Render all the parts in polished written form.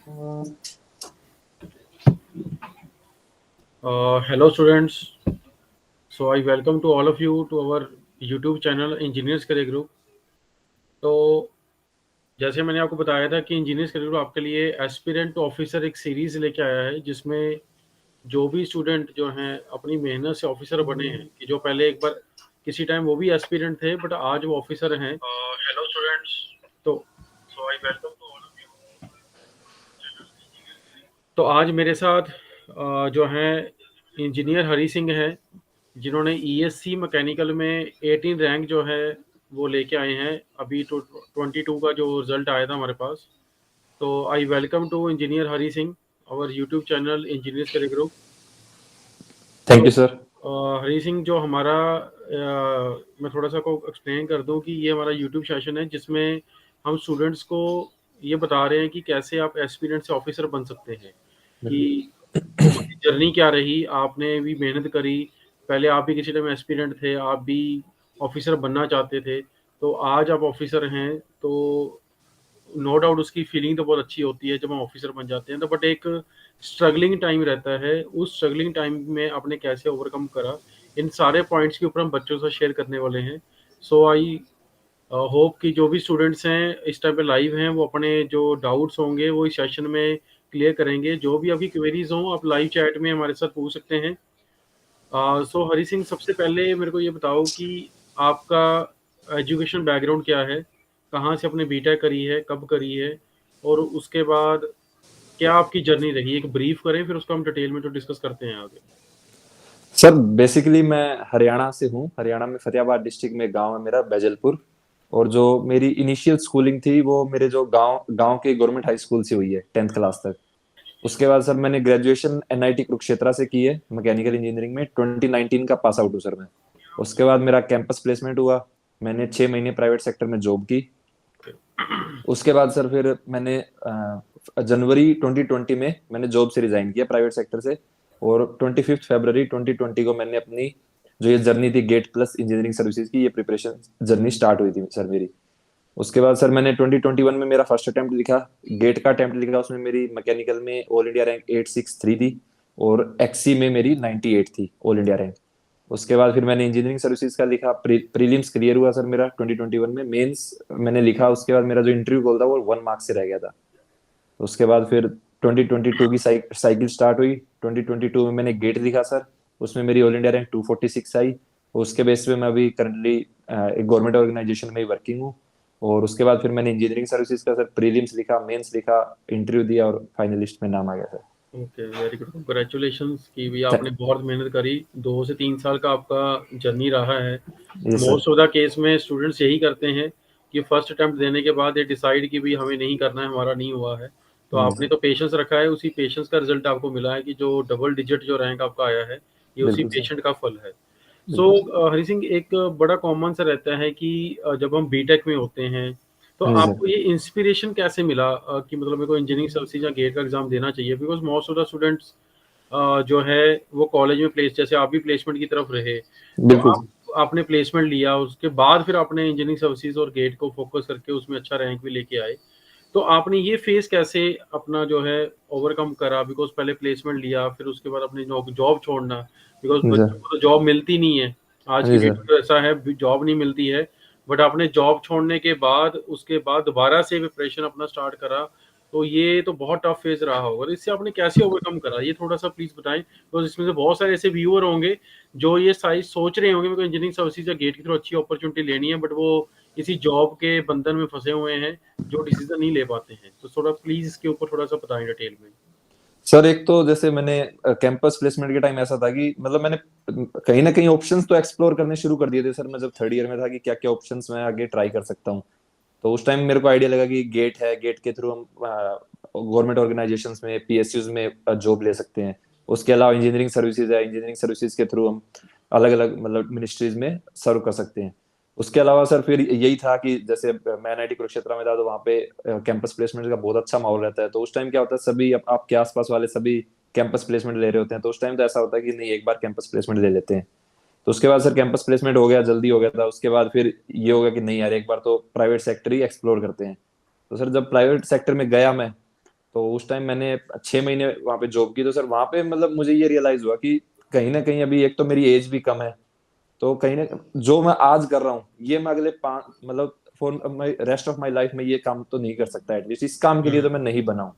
Hello students. So I welcome to all of you to our YouTube channel Engineers Career Group. तो जैसे मैंने आपको बताया था कि इंजीनियर्स करियर ग्रुप आपके लिए एस्पिरेंट ऑफिसर एक सीरीज लेके आया है, जिसमें जो भी स्टूडेंट जो हैं अपनी मेहनत से ऑफिसर बने हैं, कि जो पहले एक बार किसी टाइम वो भी एस्पिरेंट थे बट आज वो ऑफिसर हैं। Hello students. तो so I welcome to all of you. तो आज मेरे साथ जो हैं इंजीनियर हरी सिंह हैं, जिन्होंने ईएससी मैकेनिकल में 18 रैंक जो है वो लेके आए हैं। अभी तो 22 का जो रिजल्ट आया था हमारे पास। तो I welcome to engineer Hari Singh और YouTube channel engineers career group. Thank you sir. Hari Singh, जो हमारा मैं थोड़ा सा को एक्सप्लेन कर दूं कि ये हमारा यूट्यूब सेशन है, जिसमें हम स्टूडेंट्स को ये बता रहे हैं कि कैसे आप एस्पिरेंट से ऑफिसर बन सकते हैं, कि आपकी जर्नी क्या रही, आपने भी मेहनत करी, पहले आप भी किसी टाइम एस्पिरेंट थे, आप भी ऑफिसर बनना चाहते थे, तो आज आप ऑफिसर हैं। तो नो डाउट उसकी फीलिंग तो बहुत अच्छी होती है जब हम ऑफिसर बन जाते हैं, तो बट एक स्ट्रगलिंग टाइम रहता है। उस स्ट्रगलिंग टाइम में आपने कैसे ओवरकम करा, इन सारे पॉइंट्स के ऊपर हम बच्चों से शेयर करने वाले हैं। सो आई होप कि जो भी स्टूडेंट्स हैं इस टाइम पे लाइव हैं, वो अपने जो डाउट्स होंगे वो इस सेशन में क्लियर करेंगे। जो भी आपकी क्वेरीज हों, आप लाइव चैट में हमारे साथ पूछ सकते हैं। सो हरी सिंह, सबसे पहले मेरे को ये बताओ कि आपका एजुकेशन बैकग्राउंड क्या है, कहाँ से आपने बीटेक करी है, कब करी है, और उसके बाद क्या आपकी जर्नी रही, एक ब्रीफ करें, फिर उसको हम डिटेल में तो डिस्कस करते हैं आगे। सर बेसिकली मैं हरियाणा से हूँ। हरियाणा में फतेहाबाद डिस्ट्रिक्ट में गांव है मेरा बैजलपुर। और जो मेरी इनिशियल स्कूलिंग थी वो मेरे जो गांव गांव के गवर्नमेंट हाई स्कूल से हुई है 10th क्लास तक। उसके बाद सर मैंने ग्रेजुएशन एनआईटी कुरुक्षेत्रा से की है मैकेनिकल इंजीनियरिंग में। 2019 का पास आउट हूँ सर मैं। उसके बाद मेरा कैंपस प्लेसमेंट हुआ। मैंने 6 महीने प्राइवेट सेक्टर में जॉब की। उसके बाद सर फिर मैंने जनवरी 2020 में मैंने जॉब से रिजाइन किया प्राइवेट सेक्टर से। और 25 फरवरी 2020 को मैंने अपनी जो ये जर्नी थी गेट प्लस इंजीनियरिंग सर्विसेज की, ये प्रिपरेशन जर्नी स्टार्ट हुई थी सर मेरी। उसके बाद सर मैंने 2021 में मेरा फर्स्ट अटेम्प्ट लिखा, गेट का अटेम्प्ट लिखा। उसमें मेरी मैकेनिकल में ऑल इंडिया रैंक 863 थी और एक्सी में मेरी 98 थी ऑल इंडिया रैंक। उसके बाद फिर मैंने इंजीनियरिंग सर्विसेज का लिखा, प्रीलिम्स क्लियर हुआ सर मेरा 2021 में। मेंस मैंने लिखा, उसके बाद मेरा जो इंटरव्यू कॉल था वो 1 मार्क्स से रह गया था। उसके बाद फिर 2022 की साइकिल स्टार्ट हुई। 2022 में मैंने गेट लिखा सर, उसमें मेरी ऑल इंडिया रैंक 246 आई। उसके बेस पे मैं अभी करंटली एक गवर्नमेंट ऑर्गेनाइजेशन में ही वर्किंग हूँ। और उसके बाद फिर मैंने इंजीनियरिंग सर्विसेज का सर प्रीलिम्स लिखा, मेंस लिखा, इंटरव्यू दिया और फाइनलिस्ट में नाम आ गया sir. Okay, very good, congratulations कि भी आपने बहुत मेहनत करी। 2 से 3 साल का आपका जर्नी रहा है। ये sir. Most of the case में स्टूडेंट्स यही करते हैं कि फर्स्ट अटेम्प्ट देने के बाद ये डिसाइड कि भी हमें नहीं करना है, हमारा नहीं हुआ है। तो आपने तो पेशेंस रखा है, उसी पेशेंस का रिजल्ट आपको मिला है कि जो डबल डिजिट जो रैंक आपका आया है, ये उसी बिल्कुल सर। पेशेंट का फल है। सो बिल्कुल सर। हरी सिंह, एक बड़ा कॉमन सा रहता है कि जब हम बीटेक में होते हैं तो जी सर। आपको ये इंस्पिरेशन कैसे मिला कि मतलब मेरे को इंजीनियरिंग सर्विसेज या गेट का एग्जाम देना चाहिए? Because most of the students जो है वो कॉलेज में प्लेस, जैसे आप भी प्लेसमेंट की तरफ रहे, तो बिल्कुल आप सर। आपने प्लेसमेंट लिया, उसके बाद फिर आपने इंजीनियरिंग सर्विसेज और गेट को फोकस करके उसमें अच्छा रैंक भी लेके आए। तो आपने ये फेस कैसे अपना जो है ओवरकम करा? बिकॉज पहले प्लेसमेंट लिया, फिर उसके बाद अपनी जॉब छोड़ना, बिकॉज जी सर। बच्चों को तो जॉब मिलती नहीं है। आज की जी डेट सर। में तो ऐसा है, जॉब नहीं मिलती है। बट आपने जॉब छोड़ने के बाद उसके बाद दोबारा से प्रिपरेशन अपना स्टार्ट करा, तो ये तो बहुत टफ फेज रहा होगा। तो इससे आपने कैसे ओवरकम करा, ये थोड़ा सा प्लीज बताएं, बिकॉज इसमें से बहुत सारे ऐसे व्यूअर होंगे जो ये साइज सोच रहे होंगे मेरे को इंजीनियरिंग सर्विसेज या गेट के थ्रू अच्छी अपॉर्चुनिटी लेनी है, बट वो इसी जॉब के बंधन में फंसे हुए हैं, जो डिसीजन नहीं ले पाते हैं। तो थोड़ा प्लीज इसके ऊपर थोड़ा सा बताएं डिटेल में। सर एक तो जैसे मैंने कैंपस प्लेसमेंट के टाइम ऐसा था कि मतलब मैंने कहीं ना कहीं ऑप्शंस तो एक्सप्लोर करने शुरू कर दिए थे सर। मैं जब थर्ड ईयर में था कि क्या क्या ऑप्शंस मैं आगे ट्राई कर सकता हूँ। तो उस टाइम मेरे को आइडिया लगा कि गेट है, गेट के थ्रू हम गवर्नमेंट ऑर्गेनाइजेशंस में पीएसयूज में जॉब ले सकते हैं। उसके अलावा इंजीनियरिंग सर्विसेज है, इंजीनियरिंग सर्विसेज के थ्रू हम अलग अलग मतलब मिनिस्ट्रीज में सर्व कर सकते हैं। उसके अलावा सर फिर यही था कि जैसे मैं एनआईटी कुरुक्षेत्र में था तो वहाँ पे कैंपस प्लेसमेंट का बहुत अच्छा माहौल रहता है। तो उस टाइम क्या होता है, सभी आपके आसपास वाले सभी कैंपस प्लेसमेंट ले रहे होते हैं। तो उस टाइम तो ऐसा होता है कि नहीं, एक बार कैंपस प्लेसमेंट ले लेते हैं। तो उसके बाद सर कैंपस प्लेसमेंट हो गया, जल्दी हो गया था। उसके बाद फिर ये हो गया कि नहीं यार, एक बार तो प्राइवेट सेक्टर ही एक्सप्लोर करते हैं। तो सर जब प्राइवेट सेक्टर में गया मैं, तो उस टाइम मैंने 6 महीने वहां पे जॉब की। तो सर वहां पे मतलब मुझे ये रियलाइज हुआ कि कहीं ना कहीं अभी एक तो मेरी एज भी कम है, तो कहीं ना जो मैं आज कर रहा हूँ ये मैं अगले 5 मतलब for my rest of my life में ये काम तो नहीं कर सकता, एटलीस्ट इस काम के लिए तो मैं नहीं बना हूँ।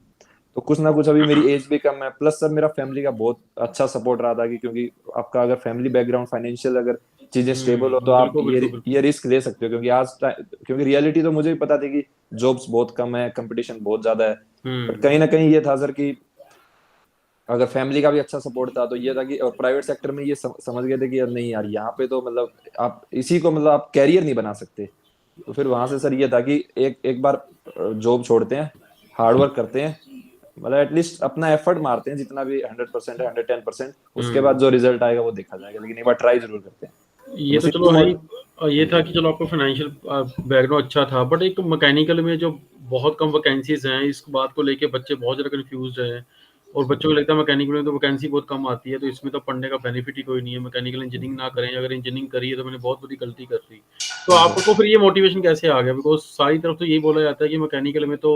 तो कुछ ना कुछ अभी मेरी एज भी कम है, प्लस सर मेरा फैमिली का बहुत अच्छा सपोर्ट रहा था कि क्योंकि आपका अगर फैमिली बैकग्राउंड फाइनेंशियल अगर चीजें स्टेबल हो तो आप बिल्कुल बिल्कुल ये बिल्कुल। रिस्क ले सकते हो, क्योंकि क्योंकि रियलिटी तो मुझे भी पता थी कि जॉब्स बहुत कम है, कंपटीशन बहुत ज्यादा है। बट हम्म। कहीं ना कहीं ये था सर कि अगर फैमिली का भी अच्छा सपोर्ट था तो ये था कि, और प्राइवेट सेक्टर में ये समझ गए थे कि यार नहीं यार यहाँ पे तो मतलब आप इसी को मतलब आप कैरियर नहीं बना सकते। तो फिर वहां से सर ये था कि एक एक बार जॉब छोड़ते हैं, हार्डवर्क करते हैं, मतलब एटलीस्ट अपना एफर्ट मारते हैं जितना भी 100% है, 110%, उसके बाद हम्म। जो रिजल्ट आएगा वो देखा जाएगा, लेकिन एक बार ट्राई जरूर करते हैं। तो ये बस तो चलो इसी हरी, मोट ये हाँ था जी। कि चलो आपका फाइनेंशियल बैकग्राउंड अच्छा था, बट एक मैकेनिकल में जो बहुत कम वैकेंसीज हैं, इस बात को लेके बच्चे बहुत ज़्यादा कंफ्यूज हैं। और बच्चों को लगता है मैकेनिकल में तो वैकेंसी बहुत कम आती है, तो इसमें तो पढ़ने का बेनिफिट ही कोई नहीं है, मैकेनिकल इंजीनियरिंग ना करें, अगर इंजीनियरिंग करी है तो मैंने बहुत बड़ी गलती कर दी। तो हाँ सर। आपको फिर ये मोटिवेशन कैसे आ गया? बिकॉज सारी तरफ तो यही बोला जाता है कि मैकेनिकल में तो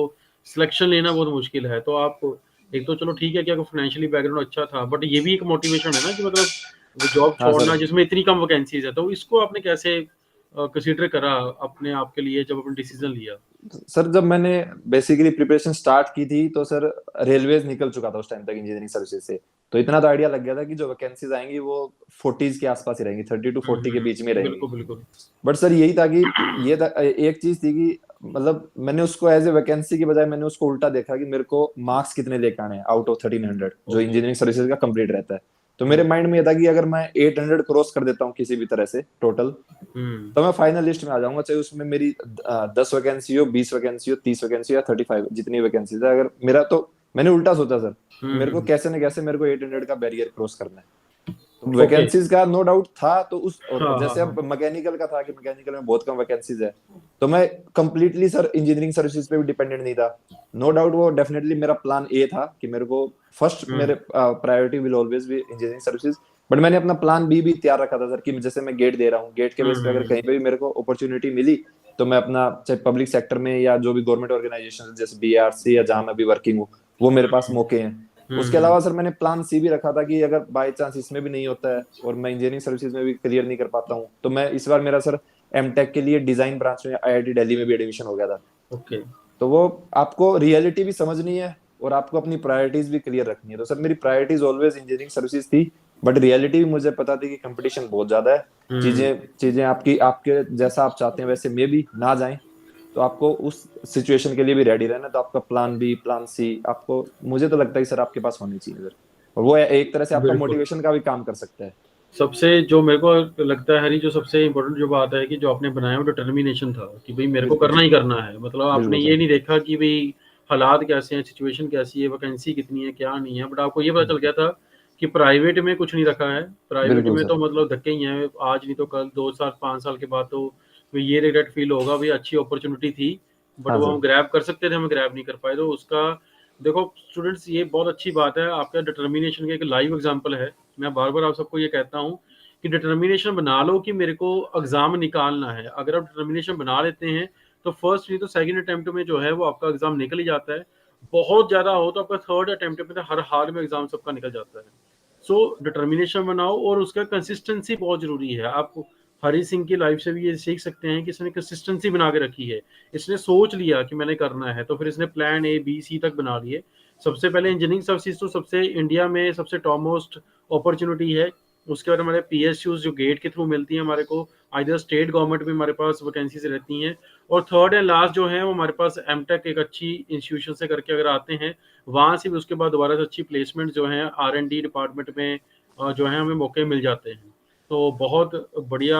सिलेक्शन लेना बहुत मुश्किल है, तो आप एक तो चलो ठीक है कि आपको फाइनेंशियली बैकग्राउंड अच्छा था, बट ये भी एक मोटिवेशन है ना कि मतलब वो जॉब हाँ सर। छोड़ना जिसमें इतनी कम वैकेंसीज है, तो इसको आपने कैसे कंसीडर करा अपने आप के लिए जब आपने डिसीजन लिया? सर जब मैंने बेसिकली प्रिपरेशन स्टार्ट की थी तो सर रेलवेज निकल चुका था उस टाइम तक इंजीनियरिंग सर्विसेज से। तो इतना तो आइडिया लग गया था कि जो वैकेंसीज आएंगी वो 40s के आसपास ही रहेंगी, 30 to 40 के बीच में रहेंगी। बिल्कुल बिल्कुल। बट सर यही था कि ये था, एक चीज थी कि मतलब मैंने उसको एज ए वैकेंसी की बजाय मैंने उसको उल्टा देखा कि मेरे को मार्क्स कितने लेके आने हैं आउट ऑफ 1300 जो ओके। इंजीनियरिंग सर्विसेज का कंप्लीट रहता है। तो मेरे माइंड में ये था कि अगर मैं 800 क्रॉस कर देता हूँ किसी भी तरह से टोटल, हम्म तो मैं फाइनल लिस्ट में आ जाऊंगा, चाहे उसमें मेरी 10 वैकेंसी हो, 20 वैकेंसी हो, 30 वैकेंसी या 35, जितनी वैकेंसीज है। अगर मेरा तो मैंने उल्टा सोचा सर कि मेरे को हम्म। कैसे न कैसे मेरे को 800 का बैरियर क्रॉस करना है। तो ओके। वैकेंसीज का नो डाउट था, तो उस और हाँ हाँ जैसे हाँ। अब मैकेनिकल का था कि मैकेनिकल में बहुत कम वैकेंसीज है, तो मैं कंप्लीटली सर इंजीनियरिंग सर्विसेज पे भी डिपेंडेंट नहीं था। नो डाउट वो डेफिनेटली मेरा प्लान ए था कि मेरे को फर्स्ट हम्म मेरे priority will always be engineering services. But मैंने अपना प्लान बी भी तैयार रखा था सर कि जैसे मैं गेट दे रहा हूँ, गेट के बेस पे अगर कहीं पे भी मेरे को अपॉर्चुनिटी मिली तो मैं अपना चाहे पब्लिक सेक्टर में या जो भी गवर्नमेंट ऑर्गेनाइजेशन जैसे बीआरसी या जहां मैं भी वर्किंग हूँ वो मेरे पास मौके हैं। उसके हम्म। अलावा सर मैंने प्लान सी भी रखा था कि अगर बाय चांस इसमें भी नहीं होता है और मैं इंजीनियरिंग सर्विसेज में भी क्लियर नहीं कर पाता हूँ तो मैं इस बार मेरा सर एमटेक के लिए डिजाइन ब्रांच में आईआईटी दिल्ली में भी एडमिशन हो गया था। ओके। तो वो आपको रियलिटी भी समझनी है और आपको अपनी प्रायोरिटीज भी क्लियर रखनी है। तो सर मेरी प्रायोरिटीज ऑलवेज इंजीनियरिंग सर्विसेज थी, बट रियलिटी भी मुझे पता थी कि कंपटीशन बहुत ज्यादा है। हम्म। चीजें चीजें आपकी आपके जैसा आप चाहते हैं वैसे मे भी ना जाए, तो आपको उस सिचुएशन के लिए भी रेडी रहना। तो आपका प्लान बी प्लान सी आपको, मुझे तो लगता है कि सर आपके पास होनी चाहिए सर, और वो एक तरह से आपका बिल्कुल। मोटिवेशन का भी काम कर सकता है। सबसे जो मेरे को लगता है हरी, जो सबसे इम्पोर्टेंट जो बात है कि जो आपने बनाया वो डिटर्मिनेशन था कि भाई मेरे को बिल्कुल करना सर। ही करना है, मतलब आपने बिल्कुल ये सर। नहीं देखा कि भाई हालात कैसे हैं, सिचुएशन कैसी है, वैकेंसी कितनी है, क्या नहीं है, बट आपको ये पता चल गया था कि प्राइवेट में कुछ नहीं रखा है, प्राइवेट बिल्कुल में सर। तो मतलब धक्के ही हैं, आज नहीं तो कल, 2 साल 5 साल के बाद तो भाई ये रिग्रेट फील होगा, भाई अच्छी अपॉर्चुनिटी थी बट हाँ वो हम सर। ग्रैब कर सकते थे, हम ग्रैब नहीं कर पाए, तो उसका देखो स्टूडेंट्स ये बहुत अच्छी बात है, आपका डिटर्मिनेशन का एक लाइव एग्जाम्पल है। मैं बार बार आप सबको ये कहता हूँ कि डिटर्मिनेशन बना लो कि मेरे को एग्जाम निकालना है, अगर आप डिटर्मिनेशन बना लेते हैं तो फर्स्ट नहीं तो सेकंड अटेम्प्ट में जो है वो आपका एग्जाम निकल ही जाता है, बहुत ज्यादा हो तो आपका थर्ड अटेम्प्ट में तो हर हाल में एग्जाम सबका निकल जाता है। सो डिटर्मिनेशन बनाओ और उसका कंसिस्टेंसी बहुत जरूरी है। आप हरी सिंह की लाइफ से भी ये सीख सकते हैं कि इसने कंसिस्टेंसी बना के रखी है, इसने सोच लिया कि मैंने करना है तो फिर इसने प्लान ए बी सी तक बना लिए। सबसे पहले इंजीनियरिंग सर्विसेज तो सबसे इंडिया में सबसे टॉप मोस्ट अपॉर्चुनिटी है, उसके बाद हमारे पीएसयूज जो गेट के थ्रू मिलती है हमारे को, आइदर स्टेट गवर्नमेंट में हमारे पास वैकेंसीज रहती हैं, और थर्ड एंड लास्ट जो है वो हमारे पास एमटेक एक अच्छी इंस्टीट्यूशन से करके अगर आते हैं वहाँ से भी उसके बाद दोबारा से अच्छी प्लेसमेंट जो है आर एंड डी डिपार्टमेंट में जो है हमें मौके मिल जाते हैं। तो बहुत बढ़िया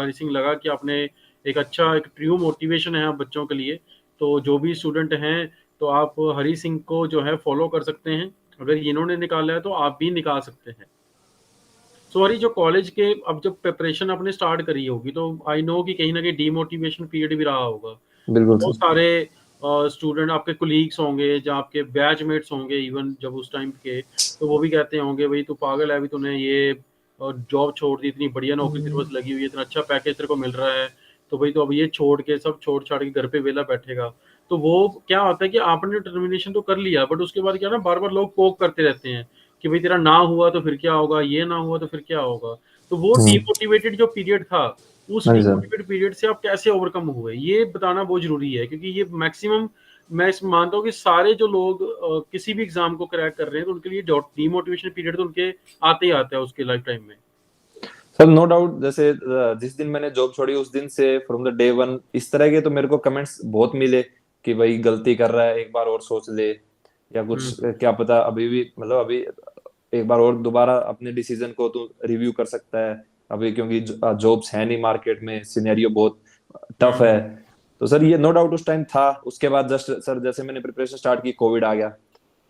हरी सिंह लगा कि आपने एक अच्छा एक ट्रू मोटिवेशन है आप बच्चों के लिए। तो जो भी स्टूडेंट हैं तो आप हरी सिंह को जो है फॉलो कर सकते हैं, अगर इन्होंने निकाला है तो आप भी निकाल सकते हैं। सॉरी, जो कॉलेज के अब जब प्रिपरेशन आपने स्टार्ट करी होगी तो आई नो कि कहीं ना कहीं डीमोटिवेशन पीरियड भी रहा होगा, बिल्कुल बहुत सर। सारे स्टूडेंट आपके कोलीग्स होंगे या आपके बैचमेट्स होंगे इवन जब उस टाइम के, तो वो भी कहते होंगे भाई तू पागल है, अभी तूने ये जॉब छोड़ दी, इतनी बढ़िया नौकरी तेरे पास लगी हुई है, इतना अच्छा पैकेज तेरे को मिल रहा है, तो भाई तो अब ये छोड़ के सब छोड़ छाड़ के घर पे वेला बैठेगा। तो वो क्या होता है कि आपने डिटर्मिनेशन तो कर लिया, बट उसके बाद क्या ना बार बार लोग पोक करते रहते हैं कि भाई तेरा ना हुआ तो फिर क्या होगा, ये ना हुआ तो फिर क्या होगा। तो वो डीमोटिवेटेड जो पीरियड था, उस हाँ जी सर। डीमोटिवेटेड पीरियड से आप कैसे ओवरकम हुए, ये बताना बहुत जरूरी है, क्योंकि ये मैक्सिमम मैं इस मानता हूँ कि सारे जो लोग किसी भी एग्जाम को क्रैक कर रहे हैं तो उनके लिए डीमोटिवेशन पीरियड तो उनके आते ही आता है उसके लाइफ टाइम में। सर नो डाउट, जैसे जिस दिन मैंने जॉब छोड़ी उस दिन से फ्रॉम द डे वन इस तरह के तो मेरे को कमेंट्स बहुत मिले कि भाई गलती कर रहा है, एक बार और सोच ले, या कुछ हम्म। क्या पता अभी भी मतलब अभी एक बार और दोबारा अपने डिसीजन को तू रिव्यू कर सकता है अभी, क्योंकि जॉब्स है नहीं मार्केट में, सिनेरियो बहुत टफ है। हम्म। तो सर ये नो डाउट उस टाइम था। उसके बाद जस्ट सर जैसे मैंने प्रिपरेशन स्टार्ट की, कोविड आ गया।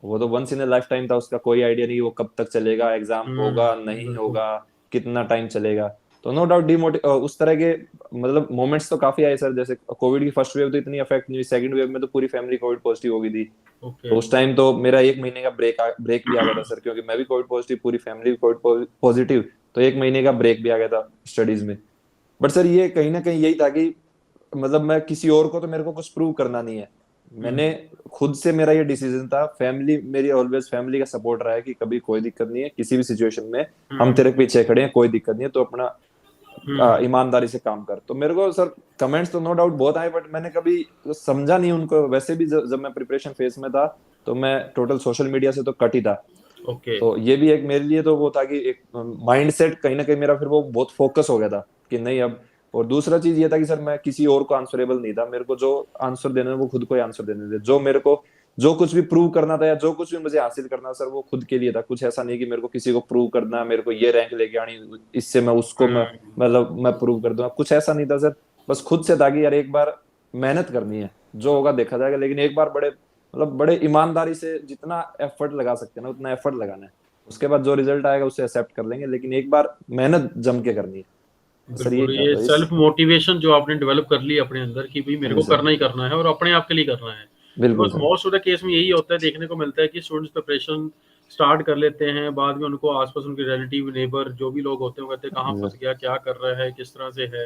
वो तो वंस इन लाइफ टाइम था, उसका कोई आइडिया नहीं वो कब तक चलेगा, एग्जाम होगा नहीं बिल्कुल। होगा, कितना टाइम चलेगा। तो नो डाउट उस तरह के मतलब मोमेंट्स तो काफी आए सर। जैसे कोविड की फर्स्ट वेव तो इतनी अफेक्ट नहीं हुई, सेकंड वेव में तो पूरी फैमिली कोविड पॉजिटिव हो गई थी। ओके। तो उस टाइम तो मेरा एक महीने का ब्रेक भी आ गया था सर, क्योंकि मैं भी कोविड पॉजिटिव, पूरी फैमिली कोविड पॉजिटिव। तो एक महीने का ब्रेक भी आ गया था स्टडीज में। बट सर ये कहीं ना कहीं यही था कि मतलब मैं किसी और को तो मेरे को कुछ प्रूव करना नहीं है। हम्म। मैंने खुद से, मेरा ये डिसीजन था, फैमिली मेरी ऑलवेज फैमिली का सपोर्ट रहा है कि कभी कोई दिक्कत नहीं है, किसी भी सिचुएशन में हम हम्म। तेरे पीछे खड़े हैं, कोई दिक्कत नहीं है, तो अपना हम्म। ईमानदारी से काम कर। तो मेरे को सर कमेंट्स तो नो डाउट बहुत आए, बट मैंने कभी समझा नहीं उनको। वैसे भी जब मैं प्रिपरेशन फेज में था तो मैं टोटल सोशल मीडिया से तो कट ही था। ओके। तो ये भी एक मेरे लिए तो वो था कि एक माइंड सेट कहीं ना कहीं मेरा फिर वो बहुत फोकस हो गया था कि नहीं अब। और दूसरा चीज ये था कि सर मैं किसी और को आंसरेबल नहीं था, मेरे को जो आंसर देना है वो खुद को ही आंसर देने थे। जो मेरे को जो कुछ भी प्रूव करना था या जो कुछ भी मुझे हासिल करना था सर, वो खुद के लिए था। कुछ ऐसा नहीं कि मेरे को किसी को प्रूव करना, मेरे को ये रैंक लेके आनी, इससे मैं उसको मैं हम्म। मतलब मैं प्रूव कर दूंगा, कुछ ऐसा नहीं था सर। बस खुद से था कि यार एक बार मेहनत करनी है, जो होगा देखा जाएगा, लेकिन एक बार बड़े मतलब बड़े ईमानदारी से जितना एफर्ट लगा सकते हैं ना उतना एफर्ट लगाना है। उसके बाद जो रिजल्ट आएगा उसे एक्सेप्ट कर लेंगे, लेकिन एक बार मेहनत जम के करनी है। तो सर यही बिल्कुल, था ये तो इस। सेल्फ मोटिवेशन जो आपने डेवलप कर ली अपने अंदर कि भाई हाँ मेरे जी को सर। करना ही करना है और अपने आप के लिए करना है। बिल्कुल because sir. Most of the case में यही होता है, देखने को मिलता है कि स्टूडेंट्स प्रिपरेशन स्टार्ट कर लेते हैं, बाद में उनको आसपास उनके रिलेटिव नेबर जो भी लोग होते हैं वो कहते हैं कहाँ हाँ जी फंस सर। गया, क्या कर रहा है, किस तरह से है। हाँ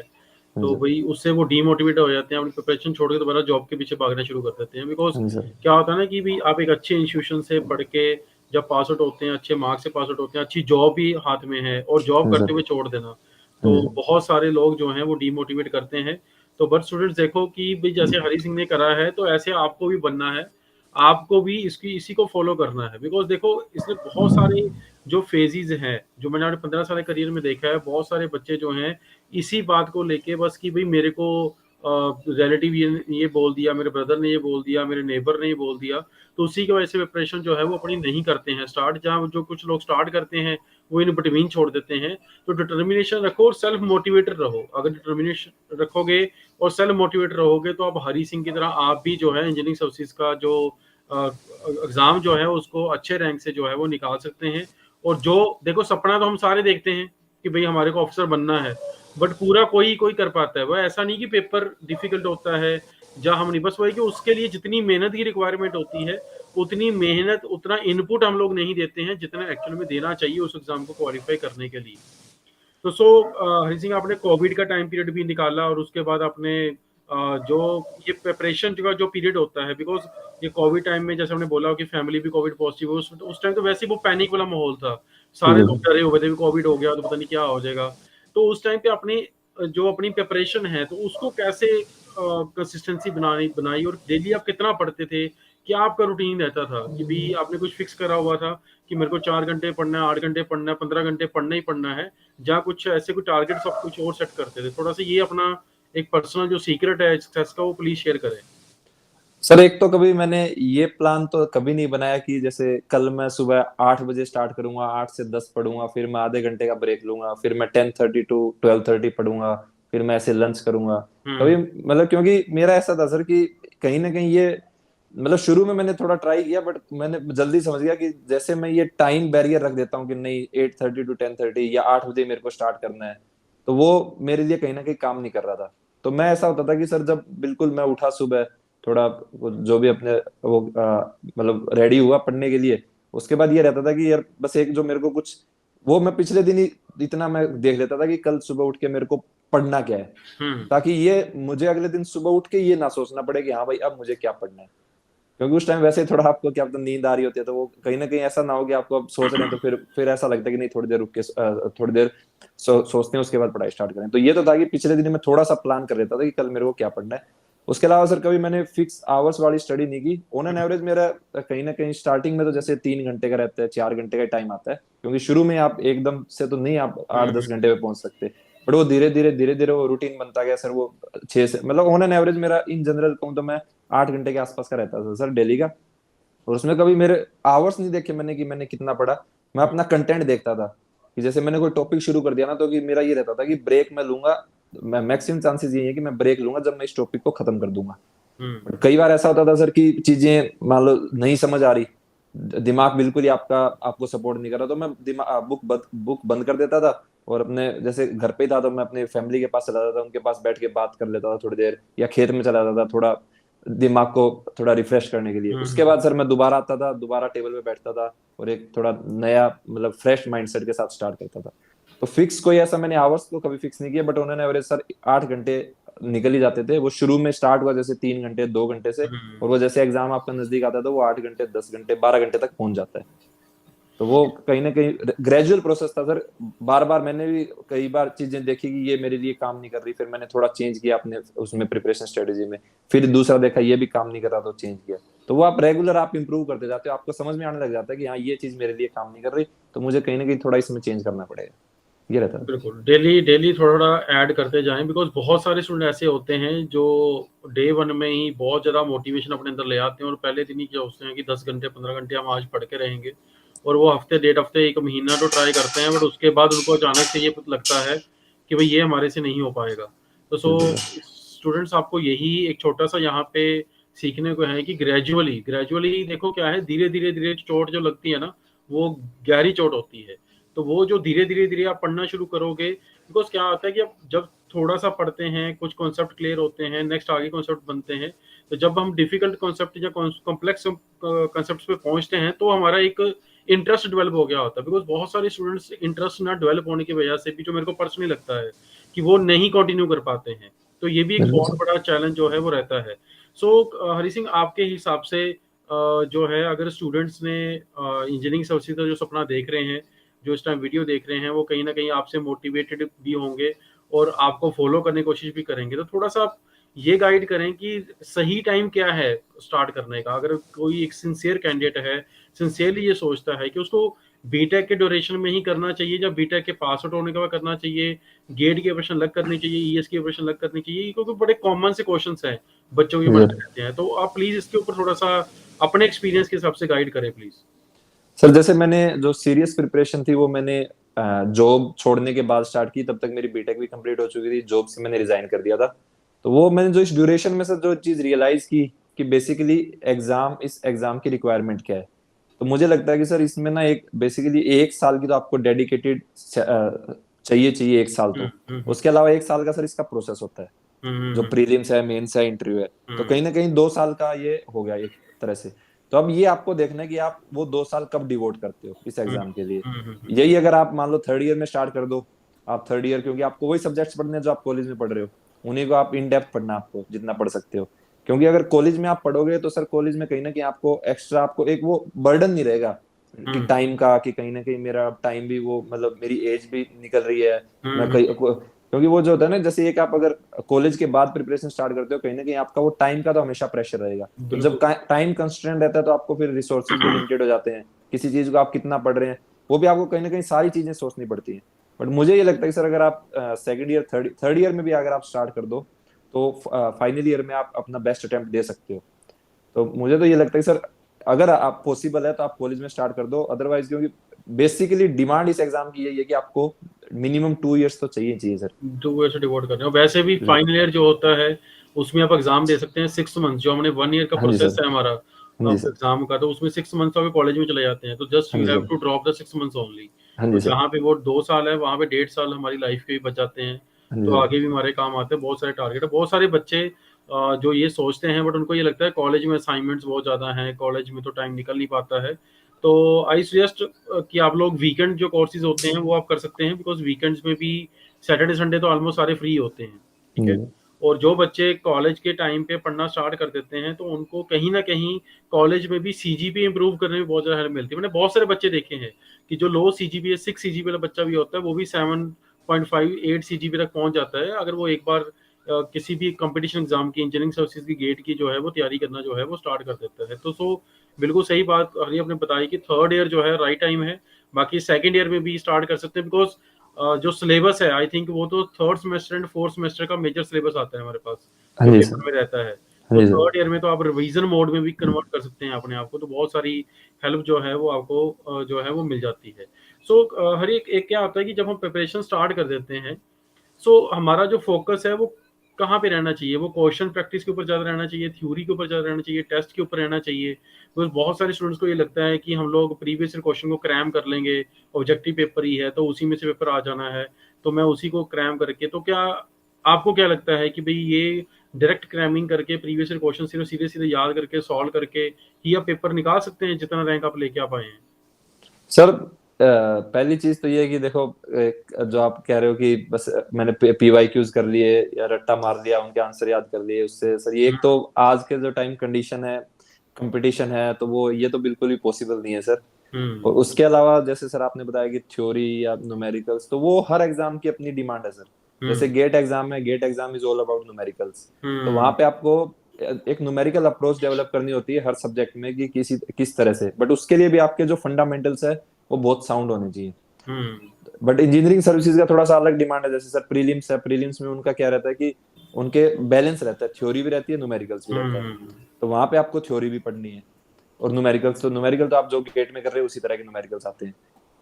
जी तो सर। भाई उससे वो डीमोटिवेट हो जाते हैं, अपनी प्रिपरेशन छोड़ के दोबारा जॉब के पीछे भागना शुरू कर देते हैं। बिकॉज हाँ जी सर। क्या होता है ना कि भाई आप एक अच्छे इंस्टीट्यूशन से पढ़ के जब पास आउट होते हैं, अच्छे मार्क्स से पास आउट होते हैं, अच्छी जॉब भी हाथ में है और जॉब हाँ जी करते सर। हुए छोड़ देना, हाँ तो जी सर। बहुत सारे लोग जो हैं वो डीमोटिवेट करते हैं। तो बट स्टूडेंट्स देखो कि भाई जैसे हरी सिंह ने करा है तो ऐसे आपको भी बनना है, आपको भी इसकी इसी को फॉलो करना है। बिकॉज देखो इसने बहुत सारे जो फेजेस हैं, जो मैंने अपने 15 साल करियर में देखा है, बहुत सारे बच्चे जो हैं इसी बात को लेके बस कि भाई मेरे को रिलेटिव ये बोल दिया, मेरे ब्रदर ने ये बोल दिया, मेरे नेबर ने ये बोल दिया, तो उसी की वजह से प्रिपरेशन जो है वो अपनी नहीं करते हैं स्टार्ट। जहाँ जो कुछ लोग स्टार्ट करते हैं वो इन बिटवीन छोड़ देते हैं। तो डिटर्मिनेशन रखो और सेल्फ मोटिवेटेड रहो। अगर डिटर्मिनेशन रखोगे और सेल्फ मोटिवेटेड रहोगे तो आप हरी सिंह की तरह आप भी जो है इंजीनियरिंग सर्विसेज का जो एग्जाम जो है उसको अच्छे रैंक से जो है वो निकाल सकते हैं। और जो देखो सपना तो हम सारे देखते हैं कि भाई हमारे को ऑफिसर बनना है, बट पूरा कोई कोई कर पाता है। वह ऐसा नहीं कि पेपर डिफिकल्ट होता है जहाँ हम नहीं, बस वही कि उसके लिए जितनी मेहनत की रिक्वायरमेंट होती है उतनी मेहनत उतना इनपुट हम लोग नहीं देते हैं जितना एक्चुअल में देना चाहिए उस एग्जाम को क्वालिफाई करने के लिए। तो हरि सिंह आपने कोविड का टाइम पीरियड भी निकाला और उसके बाद आपने जो ये प्रिपरेशन का जो पीरियड होता है, बिकॉज ये कोविड टाइम में जैसे हमने बोला कि फैमिली भी कोविड पॉजिटिव है, उस टाइम तो वैसे ही वो पैनिक वाला माहौल था, सारे लोग डरे हुए थे कोविड हो गया तो पता नहीं क्या हो जाएगा। तो उस टाइम पे अपनी जो अपनी प्रिपरेशन है तो उसको कैसे कंसिस्टेंसी बनानी बनाई और डेली आप कितना पढ़ते थे, क्या आपका रूटीन रहता था कि भी आपने कुछ फिक्स करा हुआ था कि मेरे को 4 घंटे पढ़ना है, 8 घंटे पढ़ना है, 15 घंटे पढ़ना ही पढ़ना है, जहाँ कुछ ऐसे कुछ टारगेट्स आप कुछ और सेट करते थे? थोड़ा सा ये अपना एक पर्सनल जो सीक्रेट है सक्सेस का वो प्लीज शेयर करें। सर एक तो कभी मैंने ये प्लान तो कभी नहीं बनाया कि जैसे कल मैं सुबह 8 बजे स्टार्ट करूंगा, 8 से 10 पढ़ूंगा, फिर मैं आधे घंटे का ब्रेक लूंगा, फिर मैं 10:30 to 12:30 पढ़ूंगा, फिर मैं ऐसे लंच करूंगा। कभी हम्म। मतलब क्योंकि मेरा ऐसा था सर कि कहीं ना कहीं ये मतलब शुरू में मैंने थोड़ा ट्राई किया, बट मैंने जल्दी समझ गया कि जैसे मैं ये टाइम बैरियर रख देता हूँ कि नहीं 8:30 to 10:30 या 8 बजे मेरे को स्टार्ट करना है, तो वो मेरे लिए कहीं ना कहीं काम नहीं कर रहा था। तो मैं ऐसा होता था कि सर जब बिल्कुल मैं उठा सुबह, थोड़ा जो भी अपने वो मतलब रेडी हुआ पढ़ने के लिए, उसके बाद ये रहता था कि यार बस एक जो मेरे को कुछ वो मैं पिछले दिन ही इतना मैं देख लेता था कि कल सुबह उठ के मेरे को पढ़ना क्या है, हम्म। ताकि ये मुझे अगले दिन सुबह उठ के ये ना सोचना पड़े कि हाँ भाई अब मुझे क्या पढ़ना है। क्योंकि उस टाइम वैसे ही थोड़ा आपको क्या पता नींद आ रही होती है, तो वो कहीं ना कहीं ऐसा ना हो कि आपको अब सोच रहे हैं तो फिर ऐसा लगता है कि नहीं थोड़ी देर रुक के थोड़ी देर सोचते हैं उसके बाद पढ़ाई स्टार्ट करें। तो ये तो था कि पिछले दिन मैं थोड़ा सा प्लान कर लेता था कि कल मेरे को क्या पढ़ना है। उसके अलावा सर कभी मैंने फिक्स आवर्स वाली स्टडी नहीं की। ऑन एन एवरेज मेरा कहीं ना कहीं स्टार्टिंग में तो जैसे 3 घंटे का रहता है, 4 घंटे का टाइम आता है, क्योंकि शुरू में आप एकदम से तो नहीं आप 8-10 घंटे पे पहुंच सकते। बट वो धीरे धीरे वो रूटीन बनता गया सर। वो 6 से मतलब ऑन एन एवरेज मेरा इन जनरल कहूँ तो मैं 8 घंटे के आसपास का रहता था सर डेली का। और उसमें कभी मेरे आवर्स नहीं देखे मैंने कि मैंने कितना पढ़ा। मैं अपना कंटेंट देखता था कि जैसे मैंने कोई टॉपिक शुरू कर दिया ना, तो कि मेरा ये रहता था कि ब्रेक मैं लूंगा। मैं मैक्सिमम चांसेस ये है कि मैं ब्रेक लूंगा जब मैं इस टॉपिक को खत्म कर दूंगा। हम्म। बट कई बार ऐसा होता था सर कि चीजें मान लो नहीं समझ आ रही, दिमाग बिल्कुल ही आपको सपोर्ट नहीं कर रहा, तो मैं दिमाग बुक बंद कर देता था। और अपने जैसे घर पे ही था तो मैं अपने फैमिली के पास चला जाता था, उनके पास बैठ के बात कर लेता था थोड़ी देर, या खेत में चला जाता था थोड़ा दिमाग को थोड़ा रिफ्रेश करने के लिए। उसके हम्म। बाद सर मैं दोबारा आता था, दोबारा टेबल पे बैठता था और एक थोड़ा नया मतलब फ्रेश माइंडसेट के साथ स्टार्ट करता था। तो फिक्स कोई ऐसा मैंने आवर्स तो कभी फिक्स नहीं किया, बट उन्होंने एवरेज सर 8 घंटे निकल ही जाते थे। वो शुरू में स्टार्ट हुआ जैसे 3 घंटे 2 घंटे से, और वो जैसे एग्जाम आपका नजदीक आता है तो वो 8 घंटे 10 घंटे 12 घंटे तक पहुंच जाता है। तो वो कहीं ना कहीं ग्रेजुअल प्रोसेस था सर। बार बार मैंने भी कई बार चीजें देखी कि ये मेरे लिए काम नहीं कर रही, फिर मैंने थोड़ा चेंज किया अपने उसमें प्रिपरेशन स्ट्रेटेजी में। फिर दूसरा देखा ये भी काम नहीं कर रहा तो चेंज किया। तो वो आप रेगुलर आप इंप्रूव करते जाते हो, आपको समझ में आने लग जाता है कि हाँ ये चीज मेरे लिए काम नहीं कर रही, तो मुझे कहीं ना कहीं थोड़ा इसमें चेंज करना पड़ेगा। ये रहता है। बिल्कुल, डेली डेली थोड़ा ऐड करते जाएं, बिकॉज बहुत सारे स्टूडेंट ऐसे होते हैं जो डे वन में ही बहुत ज़्यादा मोटिवेशन अपने अंदर ले आते हैं और पहले दिन ही क्या सोचते हैं कि 10 घंटे 15 घंटे हम आज पढ़ के रहेंगे, और वो हफ्ते 1.5 हफ्ते 1 महीना तो ट्राई करते हैं, बट उसके बाद उनको अचानक से ये लगता है कि भाई ये हमारे से नहीं हो पाएगा। तो सो बिल्कुल सर। स्टूडेंट्स, आपको यही एक छोटा सा यहाँ पे सीखने को है कि ग्रेजुअली ग्रेजुअली देखो क्या है, धीरे धीरे धीरे चोट जो लगती है ना, वो गहरी चोट होती है। तो वो जो धीरे धीरे धीरे आप पढ़ना शुरू करोगे, बिकॉज क्या होता है कि आप जब थोड़ा सा पढ़ते हैं, कुछ कॉन्सेप्ट क्लियर होते हैं, नेक्स्ट आगे कॉन्सेप्ट बनते हैं, तो जब हम डिफिकल्ट कॉन्सेप्ट या कॉम्प्लेक्स कॉन्सेप्ट पे पहुंचते हैं तो हमारा एक इंटरेस्ट डेवलप हो गया होता है। बिकॉज बहुत सारे स्टूडेंट्स इंटरेस्ट ना डेवलप होने की वजह से भी, जो मेरे को पर्सनली लगता है कि वो नहीं कंटिन्यू कर पाते हैं, तो ये भी एक बिल्कुल बहुत सर। बड़ा चैलेंज जो है वो रहता है। सो हरी सिंह, आपके हिसाब से जो है, अगर स्टूडेंट्स ने इंजीनियरिंग सर्विसेज का जो सपना देख रहे हैं, जो इस टाइम वीडियो देख रहे हैं, वो कहीं ना कहीं आपसे मोटिवेटेड भी होंगे और आपको फॉलो करने की कोशिश भी करेंगे, तो थोड़ा सा आप ये गाइड करें कि सही टाइम क्या है स्टार्ट करने का। अगर कोई एक सिंसियर कैंडिडेट है, सिंसियरली ये सोचता है कि उसको बीटेक के ड्यूरेशन में ही करना चाहिए या बीटेक के पास आउट होने के बाद करना चाहिए, गेट की ऑपरेशन अलग करनी चाहिए, ईएस की ऑपरेशन अलग करनी चाहिए, क्योंकि बड़े कॉमन से क्वेश्चंस हैं बच्चों के मन में रहते हैं, तो आप प्लीज इसके ऊपर थोड़ा सा अपने एक्सपीरियंस के हिसाब से गाइड करें प्लीज। सर जैसे मैंने जो सीरियस प्रिपरेशन थी वो मैंने जॉब छोड़ने के बाद स्टार्ट की। तब तक मेरी बीटेक भी कंप्लीट हो चुकी थी, जॉब से मैंने रिजाइन कर दिया था। तो वो मैंने जो इस ड्यूरेशन में से जो चीज रियलाइज की कि बेसिकली इस एग्जाम की रिक्वायरमेंट क्या है। तो मुझे लगता है कि सर इसमें ना एक बेसिकली 1 साल की तो आपको डेडिकेटेड चाहिए चाहिए 1 साल हम्म। तो। हम्म। उसके अलावा 1 साल का सर इसका प्रोसेस होता है, जो हम्म। प्रीलिम्स है, मेंस है, इंटरव्यू है। तो हम्म। कहीं ना कहीं 2 साल का ये हो गया एक तरह से। तो अब ये आपको देखना है कि आप वो 2 साल कब डिवोट करते हो इस हम्म। एग्जाम के लिए। हम्म। यही अगर आप मान लो थर्ड ईयर में स्टार्ट कर दो, आप थर्ड ईयर क्योंकि आपको वही सब्जेक्ट्स पढ़ने हैं जो आप कॉलेज में पढ़ रहे हो, उन्हीं को आप इन डेप्थ पढ़ना आपको जितना पढ़ सकते हो। क्योंकि अगर कॉलेज में आप पढ़ोगे तो सर कॉलेज में कहीं ना कहीं आपको एक्स्ट्रा आपको एक वो बर्डन नहीं रहेगा कि हम्म। टाइम का, कि कहीं ना कहीं मेरा टाइम भी वो मतलब मेरी एज भी निकल रही है। मैं हम्म। कहीं क्योंकि वो जो होता है ना, जैसे एक आप अगर कॉलेज के बाद प्रिपरेशन स्टार्ट करते हो, कहीं ना कहीं आपका वो टाइम का तो हमेशा प्रेशर रहेगा। तो जब बिल्कुल। टाइम कंस्ट्रेंट रहता है तो आपको फिर रिसोर्सेज भी लिमिटेड हो जाते हैं। किसी चीज को आप कितना पढ़ रहे हैं वो भी आपको कहीं ना कहीं सारी चीजें सोचनी पड़ती हैं। बट मुझे ये लगता है कि सर अगर आप सेकंड ईयर थर्ड ईयर में भी अगर आप स्टार्ट कर दो तो फाइनल ईयर में आप अपना बेस्ट अटेम्प्ट दे सकते हो। तो मुझे तो ये लगता है कि सर अगर आप पॉसिबल है तो आप कॉलेज में स्टार्ट कर दो, अदरवाइज क्योंकि बेसिकली डिमांड इस एग्जाम की यही है कि आपको मिनिमम 2 इयर्स तो चाहिए चाहिए सर। 2 ईयर से डिवोट करते हैं, वैसे भी बिल्कुल। फाइनल ईयर जो होता है उसमें आप एग्जाम दे सकते हैं 6 मंथ, जो हमने 1 ईयर का हाँ जी प्रोसेस सर। है हमारा हाँ जी सर। एग्जाम का, तो उसमें 6 मंथ्स आप कॉलेज में चले जाते हैं, तो जस्ट हाँ यू जी have sir. To drop the 6 months only. हाँ तो जी सर। जहाँ पे वो 2 साल है, वहाँ पे 1.5 साल हमारी लाइफ के भी बच जाते हैं, हाँ जी तो सर। आगे भी हमारे काम आते हैं। बहुत सारे टारगेट है, बहुत सारे बच्चे जो ये सोचते हैं, बट उनको ये लगता है कॉलेज में असाइनमेंट्स बहुत ज्यादा हैं, कॉलेज में तो टाइम निकल नहीं पाता है। तो आई सजेस्ट कि आप लोग वीकेंड जो कोर्सेज होते हैं वो आप कर सकते हैं, बिकॉज वीकेंड्स में भी सैटरडे संडे तो ऑलमोस्ट सारे फ्री होते हैं, ठीक है। हम्म, और जो बच्चे कॉलेज के टाइम पे पढ़ना स्टार्ट कर देते हैं तो उनको कहीं ना कहीं कॉलेज में भी सीजीपीए इंप्रूव करने में बहुत ज़्यादा हेल्प मिलती है। मैंने बहुत सारे बच्चे देखे हैं कि जो लो सीजीपीए 6 सीजीपीए वाला बच्चा भी होता है वो भी 7.5 8 सीजीपीए तक पहुंच जाता है, अगर वो एक बार किसी भी कंपटीशन एग्जाम की, इंजीनियरिंग सर्विसेज की गेट की जो है वो तैयारी करना जो है वो स्टार्ट कर देता है। तो सो बिल्कुल सही बात हरी आपने बताई कि थर्ड ईयर जो है राइट टाइम है। बाकी सेकंड ईयर में भी स्टार्ट कर सकते हैं, बिकॉज जो सिलेबस है आई थिंक वो तो third semester and fourth semester का मेजर सिलेबस आता है हमारे पास, हाँ जो जी पेपर सर, में रहता है। हाँ तो जी सर। थर्ड ईयर में तो आप रिवीजन मोड में भी कन्वर्ट कर सकते हैं अपने आप को, तो बहुत सारी हेल्प जो है वो आपको जो है वो मिल जाती है। सो हर एक क्या होता है कि जब हम प्रिपरेशन स्टार्ट कर देते हैं, सो हमारा जो फोकस है वो कहाँ पे रहना चाहिए, वो क्वेश्चन प्रैक्टिस के ऊपर ज़्यादा रहना चाहिए, थ्योरी के ऊपर ज़्यादा रहना चाहिए, टेस्ट के ऊपर रहना चाहिए। बिकॉज बहुत सारे स्टूडेंट्स को ये लगता है कि हम लोग प्रीवियस ईयर क्वेश्चन को क्रैम कर लेंगे, ऑब्जेक्टिव पेपर ही है तो उसी में से पेपर आ जाना है, तो मैं उसी को क्रैम करके, तो क्या आपको क्या लगता है कि भाई ये डायरेक्ट क्रैमिंग करके प्रीवियस ईयर क्वेश्चन सिर्फ सीधे सीधे याद करके सॉल्व करके ही आप पेपर निकाल सकते हैं जितना रैंक आप लेके आ पाए हैं? सर पहली चीज तो ये है कि देखो, जो आप कह रहे हो कि बस मैंने PYQs कर लिए या रट्टा मार लिया, उनके आंसर याद कर लिए, उससे सर ये एक तो आज के जो टाइम कंडीशन है, कंपटीशन है, तो वो ये तो बिल्कुल भी पॉसिबल नहीं है सर। और हम्म। उसके अलावा जैसे सर आपने बताया कि थ्योरी या न्यूमेरिकल्स, तो वो हर एग्जाम की अपनी डिमांड है सर। जैसे हम्म। गेट एग्जाम है, GATE exam is all about numericals. तो वहां हम्म। पे आपको एक न्यूमेरिकल अप्रोच डेवलप करनी होती है हर सब्जेक्ट में कि किस तरह से, बट उसके लिए भी आपके जो फंडामेंटल्स है वो बहुत साउंड होने चाहिए। हम्म। बट इंजीनियरिंग सर्विसेज का थोड़ा सा अलग डिमांड है। जैसे सर प्रीलिम्स है, प्रीलिम्स में उनका क्या रहता है कि उनके बैलेंस रहता है, थ्योरी भी रहती है, न्यूमेरिकल्स भी रहता है। हम्म। तो वहां पे आपको थ्योरी भी पढ़नी है, और न्यूमेरिकल तो आप जो गेट में कर रहे हो उसी तरह के न्यूमेरिकल्स आते हैं।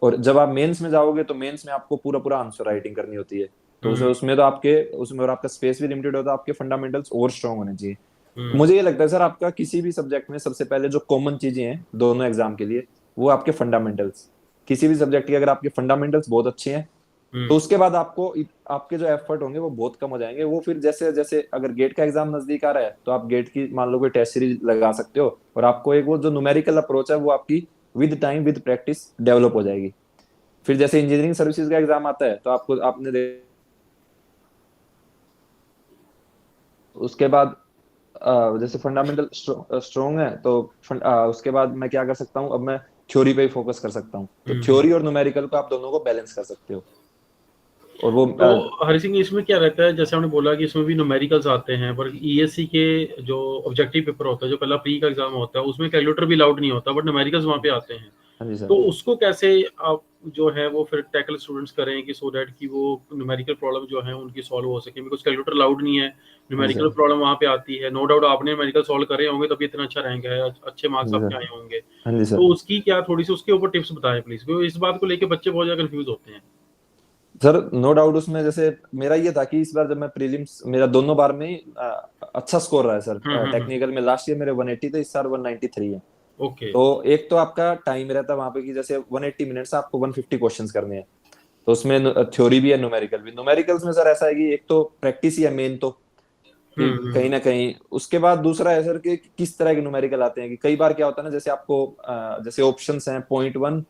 और जब आप मेंस में जाओगे तो मेंस में आपको पूरा पूरा आंसर राइटिंग करनी होती है। तो हम्म। उसमें तो आपके उसमें और आपका स्पेस भी लिमिटेड होता है, आपके फंडामेंटल्स और स्ट्रांग होने चाहिए। तो हम्म। मुझे ये लगता है सर, आपका किसी भी सब्जेक्ट में सबसे पहले जो कॉमन चीजें हैं दोनों एग्जाम के लिए, वो आपके फंडामेंटल्स। किसी भी सब्जेक्ट के अगर आपके फंडामेंटल्स बहुत अच्छे हैं, तो हम्म। उसके बाद आपको आपके जो एफर्ट होंगे वो बहुत कम हो जाएंगे। वो फिर जैसे जैसे अगर गेट का एग्जाम नजदीक आ रहा है तो आप गेट की मान लो कोई टेस्ट सीरीज लगा सकते हो, और आपको एक वो जो न्यूमेरिकल अप्रोच है वो आपकी with time with practice develop हो जाएगी। फिर जैसे इंजीनियरिंग सर्विसेज का एग्जाम आता है तो आपको आपने उसके बाद जैसे फंडामेंटल स्ट्रॉन्ग है तो उसके बाद मैं क्या कर सकता हूँ, अब मैं थ्योरी पे ही फोकस कर सकता हूँ। तो हम्म। थ्योरी और न्यूमेरिकल को आप दोनों को बैलेंस कर सकते हो। और वो तो हरि सिंह इसमें क्या रहता है, जैसे हमने बोला कि इसमें भी न्यूमेरिकल्स आते हैं, पर ईएससी के जो ऑब्जेक्टिव पेपर होता है, जो पहला प्री का एग्जाम होता है, उसमें कैलकुलेटर भी अलाउड नहीं होता, बट न्यूमेरिकल्स वहाँ पे आते हैं। हाँ जी तो सर। उसको कैसे आप जो है वो फिर टैकल स्टूडेंट्स करें कि सो दैट कि वो न्यूमेरिकल प्रॉब्लम जो है उनकी सॉल्व हो सके, बिकॉज कैलकुलेटर अलाउड नहीं है, हाँ जी न्यूमेरिकल सर। प्रॉब्लम वहाँ पे आती है। नो डाउट आपने न्यूमेरिकल सॉल्व करे होंगे तभी इतना अच्छा रैंक है, अच्छे हाँ मार्क्स जी आपके सर। आए होंगे। हाँ जी तो सर। उसकी क्या थोड़ी सी उसके ऊपर टिप्स बताएं प्लीज, क्योंकि इस बात को लेके बच्चे बहुत ज्यादा कंफ्यूज होते हैं। सर नो डाउट उसमें जैसे मेरा ये था कि इस बार जब मैं प्रीलिम्स, मेरा दोनों बार में ही अच्छा स्कोर रहा है सर। हम्म। टेक्निकल में लास्ट ईयर मेरे 180 थे, इस साल 193 है। ओके। तो एक तो आपका टाइम रहता है वहां पे कि जैसे 180 मिनट्स आपको 150 क्वेश्चंस करने हैं। तो उसमें थ्योरी भी है, न्यूमेरिकल भी। न्यूमेरिकल्स में सर ऐसा है कि एक तो प्रैक्टिस ही है मेन, तो कि कहीं हम्म। ना कहीं उसके बाद दूसरा है सर कि किस तरह के न्यूमेरिकल आते हैं। कि कई बार क्या होता है ना, जैसे आपको जैसे ऑप्शंस हैं 0.1,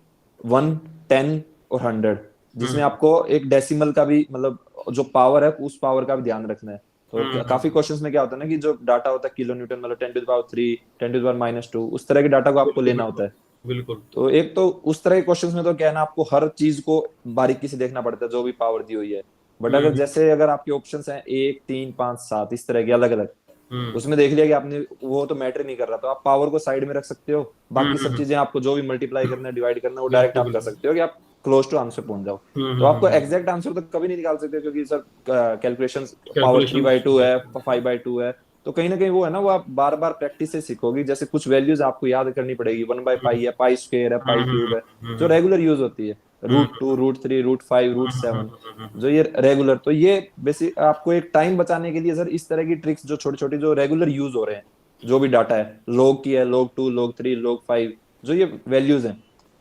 1, 10 और 100, जिसमें हम्म। आपको एक डेसिमल का भी मतलब जो पावर है उस पावर का भी ध्यान रखना है। तो काफी हम्म। क्वेश्चंस में क्या होता है ना कि जो डाटा होता है किलो न्यूटन, मतलब 10⁻3, 10⁻², उस तरह के डाटा को आपको बिल्कुल लेना होता बिल्कुल है। बिल्कुल। तो एक तो उस तरह के क्वेश्चंस में तो क्या है ना, आपको हर चीज को बारीकी से देखना पड़ता है जो भी पावर दी हुई है। बट अगर हम्म। जैसे अगर आपके ऑप्शंस हैं 1, 3, 5, 7 इस तरह के अलग अलग, हम्म। उसमें देख लिया कि आपने वो तो मैटर नहीं कर रहा, तो आप पावर को साइड में रख सकते हो। बाकी सब हम्म। चीजें आपको जो भी मल्टीप्लाई करना है, डिवाइड करना है, वो डायरेक्ट बिल्कुल आप कर बिल्कुल। सकते हो कि आप क्लोज टू आंसर पहुंच जाओ। तो आपको एग्जैक्ट आंसर तो कभी नहीं निकाल सकते, क्योंकि sir calculation power three calculation. By two है, 5/2 है। तो कहीं ना कहीं वो है ना, वो आप बार बार प्रैक्टिस से सीखोगे। जैसे कुछ वैल्यूज आपको याद करनी पड़ेगी, 1/पाई है, पाई स्क्वेयर है, पाई क्यूब है, जो रेगुलर यूज होती है। √2, √3, √5, √7, जो ये रेगुलर, तो ये बेसिक आपको एक टाइम बचाने के लिए सर इस तरह की ट्रिक्स जो छोटी छोटी जो रेगुलर यूज हो रहे हैं, जो भी डाटा है, log की है, log 2, log 3, log 5, जो ये वैल्यूज हैं।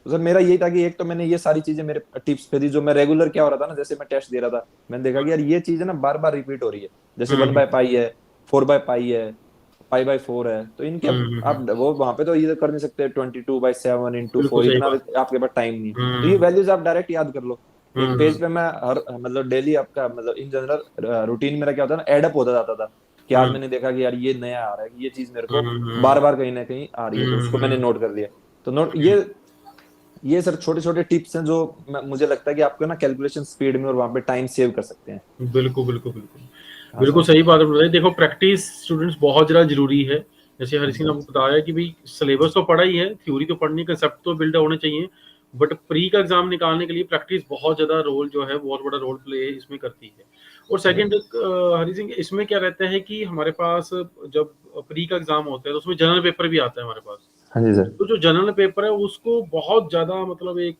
तो सर मेरा यही था कि एक तो मैंने ये सारी चीजें मेरे टिप्स पे दी, जो मैं रेगुलर क्या हो रहा था ना, जैसे मैं टेस्ट दे रहा था, मैंने देखा कि यार ये चीज है ना बार बार रिपीट हो रही है। जैसे 1/पाई है, 4/पाई है, पाई/4 है, तो इनके आप हम्म। वो वहां पे तो ये कर नहीं सकते 22/7 इंटू बिल्कुल 4, सही इतना बात। आपके पास टाइम नहीं है। तो ये हम्म वैल्यूज आप डायरेक्ट याद कर लो। एक पेज हम्म पे मैं हर मतलब डेली आपका मतलब इन जनरल रूटीन मेरा क्या होता है ना, एडअप होता जाता था कि आज हम्म मैंने देखा कि यार ये नया आ रहा है, ये चीज मेरे को हम्म बार बार कहीं ना कहीं आ रही है, तो उसको मैंने हम्म नोट कर लिया। तो नोट ये सर छोटे छोटे टिप्स हैं जो मुझे लगता है कि आपको ना कैलकुलेशन स्पीड में और वहां पे टाइम सेव कर सकते हैं। बिल्कुल बिल्कुल बिल्कुल। हाँ बिल्कुल सर। सही बात है बताई। देखो प्रैक्टिस स्टूडेंट्स बहुत ज़्यादा ज़रूरी है। जैसे हरी हाँ सिंह ने सर। आपको बताया कि भाई सिलेबस तो पढ़ा ही है, थ्योरी तो पढ़नी, कंसेप्ट तो बिल्ड होने चाहिए, बट प्री का एग्जाम निकालने के लिए प्रैक्टिस बहुत ज़्यादा रोल जो है, बहुत बड़ा रोल प्ले इसमें करती है। और सर। सेकंड हरी सिंह इसमें क्या रहता है कि हमारे पास जब प्री का एग्जाम होता है तो उसमें जनरल पेपर भी आता है हमारे पास। हाँ जी सर। तो जो जनरल पेपर है उसको बहुत ज़्यादा मतलब एक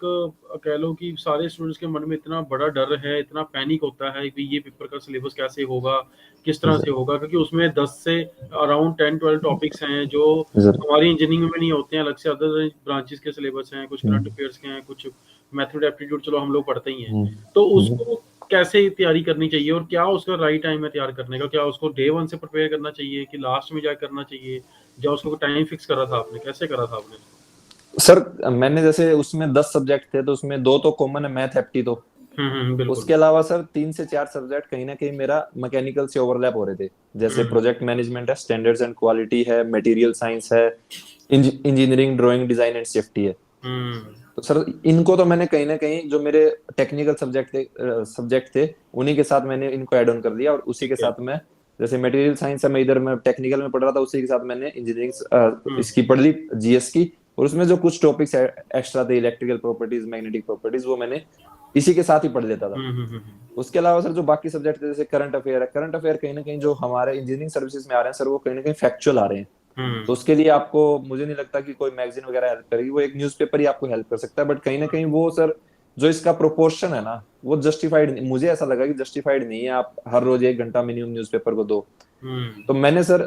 कह लो कि सारे स्टूडेंट्स के मन में इतना बड़ा डर है, इतना पैनिक होता है कि ये पेपर का सिलेबस कैसे होगा, किस जी तरह से सर। होगा, क्योंकि उसमें 10 से अराउंड 10-12 टॉपिक्स हैं जो जी सर। हमारी इंजीनियरिंग में नहीं होते हैं, अलग से अदर ब्रांचेस के सिलेबस हैं, कुछ करंट हम्म। अफेयर्स के हैं, कुछ मैथड एप्टीट्यूड चलो हम लोग पढ़ते ही हैं। हम्म। तो जी। उसको कैसे तैयारी करनी चाहिए और क्या उसका राइट टाइम है तैयार करने का? क्या उसको डे 1 से प्रिपेयर करना चाहिए कि लास्ट में जाके करना चाहिए? या उसको टाइम फिक्स करा था आपने? कैसे करा था आपने इसको? सर मैंने जैसे उसमें 10 सब्जेक्ट थे, तो उसमें दो तो कॉमन है, मैथ एप्टी तो। बिल्कुल। उसके अलावा सर 3 से 4 सब्जेक्ट कहीं ना कहीं मेरा मैकेनिकल से ओवरलैप हो रहे थे। जैसे हुँ, प्रोजेक्ट मैनेजमेंट है, स्टैंडर्ड्स एंड क्वालिटी है, मटेरियल साइंस है, engineering drawing design and safety है। हुँ, तो सर इनको तो मैंने कहीं ना कहीं जो मेरे टेक्निकल सब्जेक्ट थे उन्हीं के साथ मैंने इनको ऐड ऑन कर दिया, और उसी के ठीक है। साथ मैं जैसे मटेरियल साइंस है, मैं इधर मैं टेक्निकल में पढ़ रहा था, उसी के साथ मैंने इंजीनियरिंग हुँ, इसकी पढ़ ली, जीएस की। और उसमें जो कुछ टॉपिक्स एक्स्ट्रा थे, इलेक्ट्रिकल प्रॉपर्टीज, मैग्नेटिक प्रॉपर्टीज, वो मैंने इसी के साथ ही पढ़ लेता था। हुँ। उसके अलावा सर जो बाकी सब्जेक्ट थे, जैसे करंट अफेयर है, करंट अफेयर कहीं ना कहीं जो हमारे इंजीनियरिंग सर्विसेज में आ रहे हैं सर, वो कहीं ना कहीं फैक्चुअल आ रहे हैं। हुँ, तो उसके लिए आपको, मुझे नहीं लगता कि कोई मैगजीन वगैरह हेल्प करेगी, वो एक न्यूज़पेपर ही आपको हेल्प कर सकता है, बट कहीं ना कहीं वो सर जो इसका प्रोपोर्शन है ना, वो जस्टिफाइड, मुझे ऐसा लगा कि जस्टिफाइड नहीं है, आप हर रोज 1 घंटा मिनिमम न्यूज़पेपर को दो। हुँ, तो मैंने सर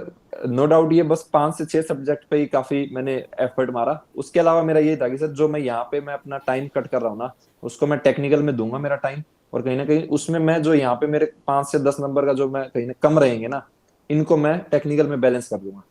नो डाउट ये बस 5 से 6 सब्जेक्ट पे ही काफी मैंने एफर्ट मारा। उसके अलावा मेरा ये था कि सर जो मैं यहाँ पे मैं अपना टाइम कट कर रहा हूँ ना, उसको मैं टेक्निकल में दूंगा मेरा टाइम, और कहीं ना कहीं उसमें मैं जो यहाँ पे मेरे 5 से 10 नंबर का जो मैं कहीं ना कम रहेंगे ना, इनको मैं टेक्निकल में बैलेंस कर दूंगा।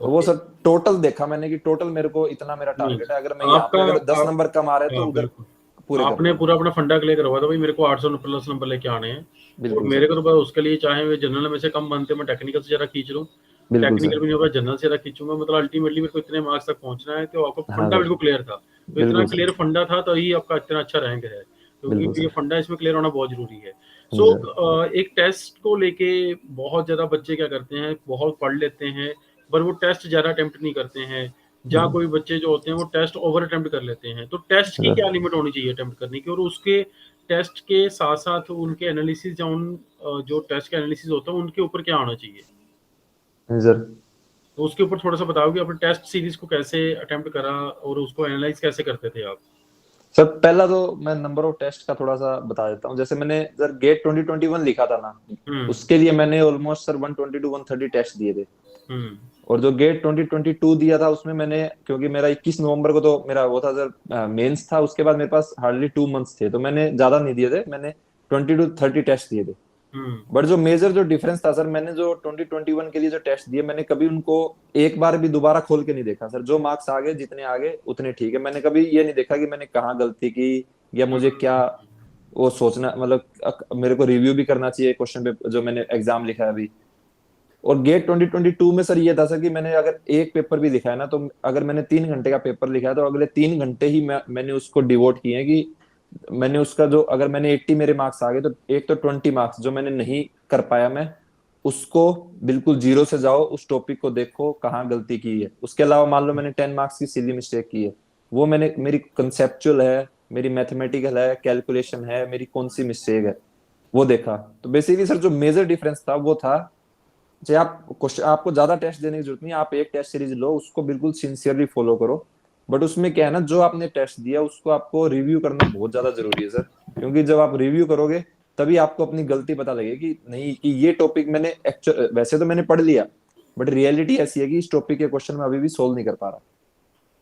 तो वो ओके। सर टोटल देखा मैंने कि टोटल मेरे को इतना मेरा नहीं, टारगेट है, अगर मैं यहाँ आपका पे अगर दस आप नंबर कम आ रहे हैं तो हाँ, उधर बिल्कुल। पूरे कर आपने दूंगा। पूरा अपना फंडा क्लियर करवा था भाई, मेरे को 800 प्लस नंबर लेके आने हैं। और बिल्कुल मेरे सर। को तो बस उसके लिए चाहे वे जनरल में से कम बनते, मैं टेक्निकल से ज़रा खींच लूँ। बिल्कुल टेक्निकल सर। भी नहीं होगा, जनरल से ज़रा खींचूँगा, मतलब अल्टीमेटली मेरे को इतने मार्क्स तक पहुँचना है, तो आपका हाँ फंडा सर। बिल्कुल क्लियर था। तो इतना बिल्कुल सर। क्लियर फंडा था तो ही आपका इतना अच्छा रैंक है, बिल्कुल क्योंकि ये सर। फंडा इसमें क्लियर होना बहुत ज़रूरी है। जी सो सर। एक टेस्ट को लेके बहुत ज़्यादा बच्चे क्या करते हैं, बहुत पढ़ लेते हैं, पर वो टेस्ट ज़्यादा अटेम्प्ट नहीं करते हैं। जहाँ कोई बच्चे जो होते हैं वो टेस्ट ओवर अटेम्प्ट कर लेते हैं। तो टेस्ट की सर। क्या लिमिट होनी चाहिए अटेम्प्ट करने की? और उसके टेस्ट के साथ-साथ उनके एनालिसिस या जो टेस्ट के एनालिसिस होता है उनके ऊपर क्या होना चाहिए? जी सर। तो उसके ऊपर थोड़ा-सा बताओगे अपने टेस्ट सीरीज़ को कैसे अटेम्प्ट करा और उसको एनालाइज़ कैसे करते थे आप? सर पहला तो मैं नंबर ऑफ टेस्ट का थोड़ा सा बता देता हूँ। जैसे मैंने सर गेट 2021 लिखा था ना, हुँ, उसके लिए मैंने ऑलमोस्ट सर 120 to 130 टेस्ट दिए थे। हुँ, और जो गेट 2022 दिया था उसमें मैंने, क्योंकि मेरा 21 नवंबर को तो मेरा वो था सर मेंस था, उसके बाद मेरे पास हार्डली 2 मंथ्स थे, तो मैंने ज्यादा नहीं दिए थे, मैंने 20 to 30 टेस्ट दिए थे। हुँ, बट जो मेजर जो डिफरेंस था सर, मैंने जो 2021 के लिए जो टेस्ट दिए, मैंने कभी उनको एक बार भी दोबारा खोल के नहीं देखा सर। जो मार्क्स आ गए, जितने आ गए उतने ठीक है, मैंने कभी ये नहीं देखा कि मैंने कहाँ गलती की, या हुँ, मुझे क्या वो सोचना, मतलब मेरे को रिव्यू भी करना चाहिए क्वेश्चन पे जो मैंने एग्जाम लिखा है अभी। और गेट 2022 में सर ये था सर कि मैंने अगर एक पेपर भी लिखा है ना, तो अगर मैंने 3 घंटे का पेपर लिखा है, तो अगले 3 घंटे ही मैंने उसको डिवोट किए हैं कि मैंने उसका जो, अगर मैंने 80 मेरे मार्क्स आ गए, तो एक तो 20 मार्क्स जो मैंने नहीं कर पाया मैं, उसको बिल्कुल जीरो से जाओ, उस टॉपिक को देखो कहाँ गलती की है। उसके अलावा मान लो मैंने 10 मार्क्स की सिली मिस्टेक की है, वो मैंने, मेरी कंसेप्चुअल है, मेरी मैथमेटिकल है, कैलकुलेशन है, मेरी कौन सी मिस्टेक है, वो देखा। तो बेसिकली सर जो मेजर डिफरेंस था वो था, चाहे आप क्वेश्चन, आपको ज्यादा टेस्ट देने की जरूरत नहीं है, आप एक टेस्ट सीरीज लो, उसको बिल्कुल सिंसियरली फॉलो करो। बट उसमें क्या है ना, जो आपने टेस्ट दिया उसको आपको रिव्यू करना बहुत ज्यादा जरूरी है सर। क्योंकि जब आप रिव्यू करोगे, तभी आपको अपनी गलती पता लगेगी, नहीं कि ये टॉपिक मैंने एक्चुअल, वैसे तो मैंने पढ़ लिया, बट रियलिटी ऐसी है कि इस टॉपिक के क्वेश्चन में अभी भी सोल्व नहीं कर पा रहा।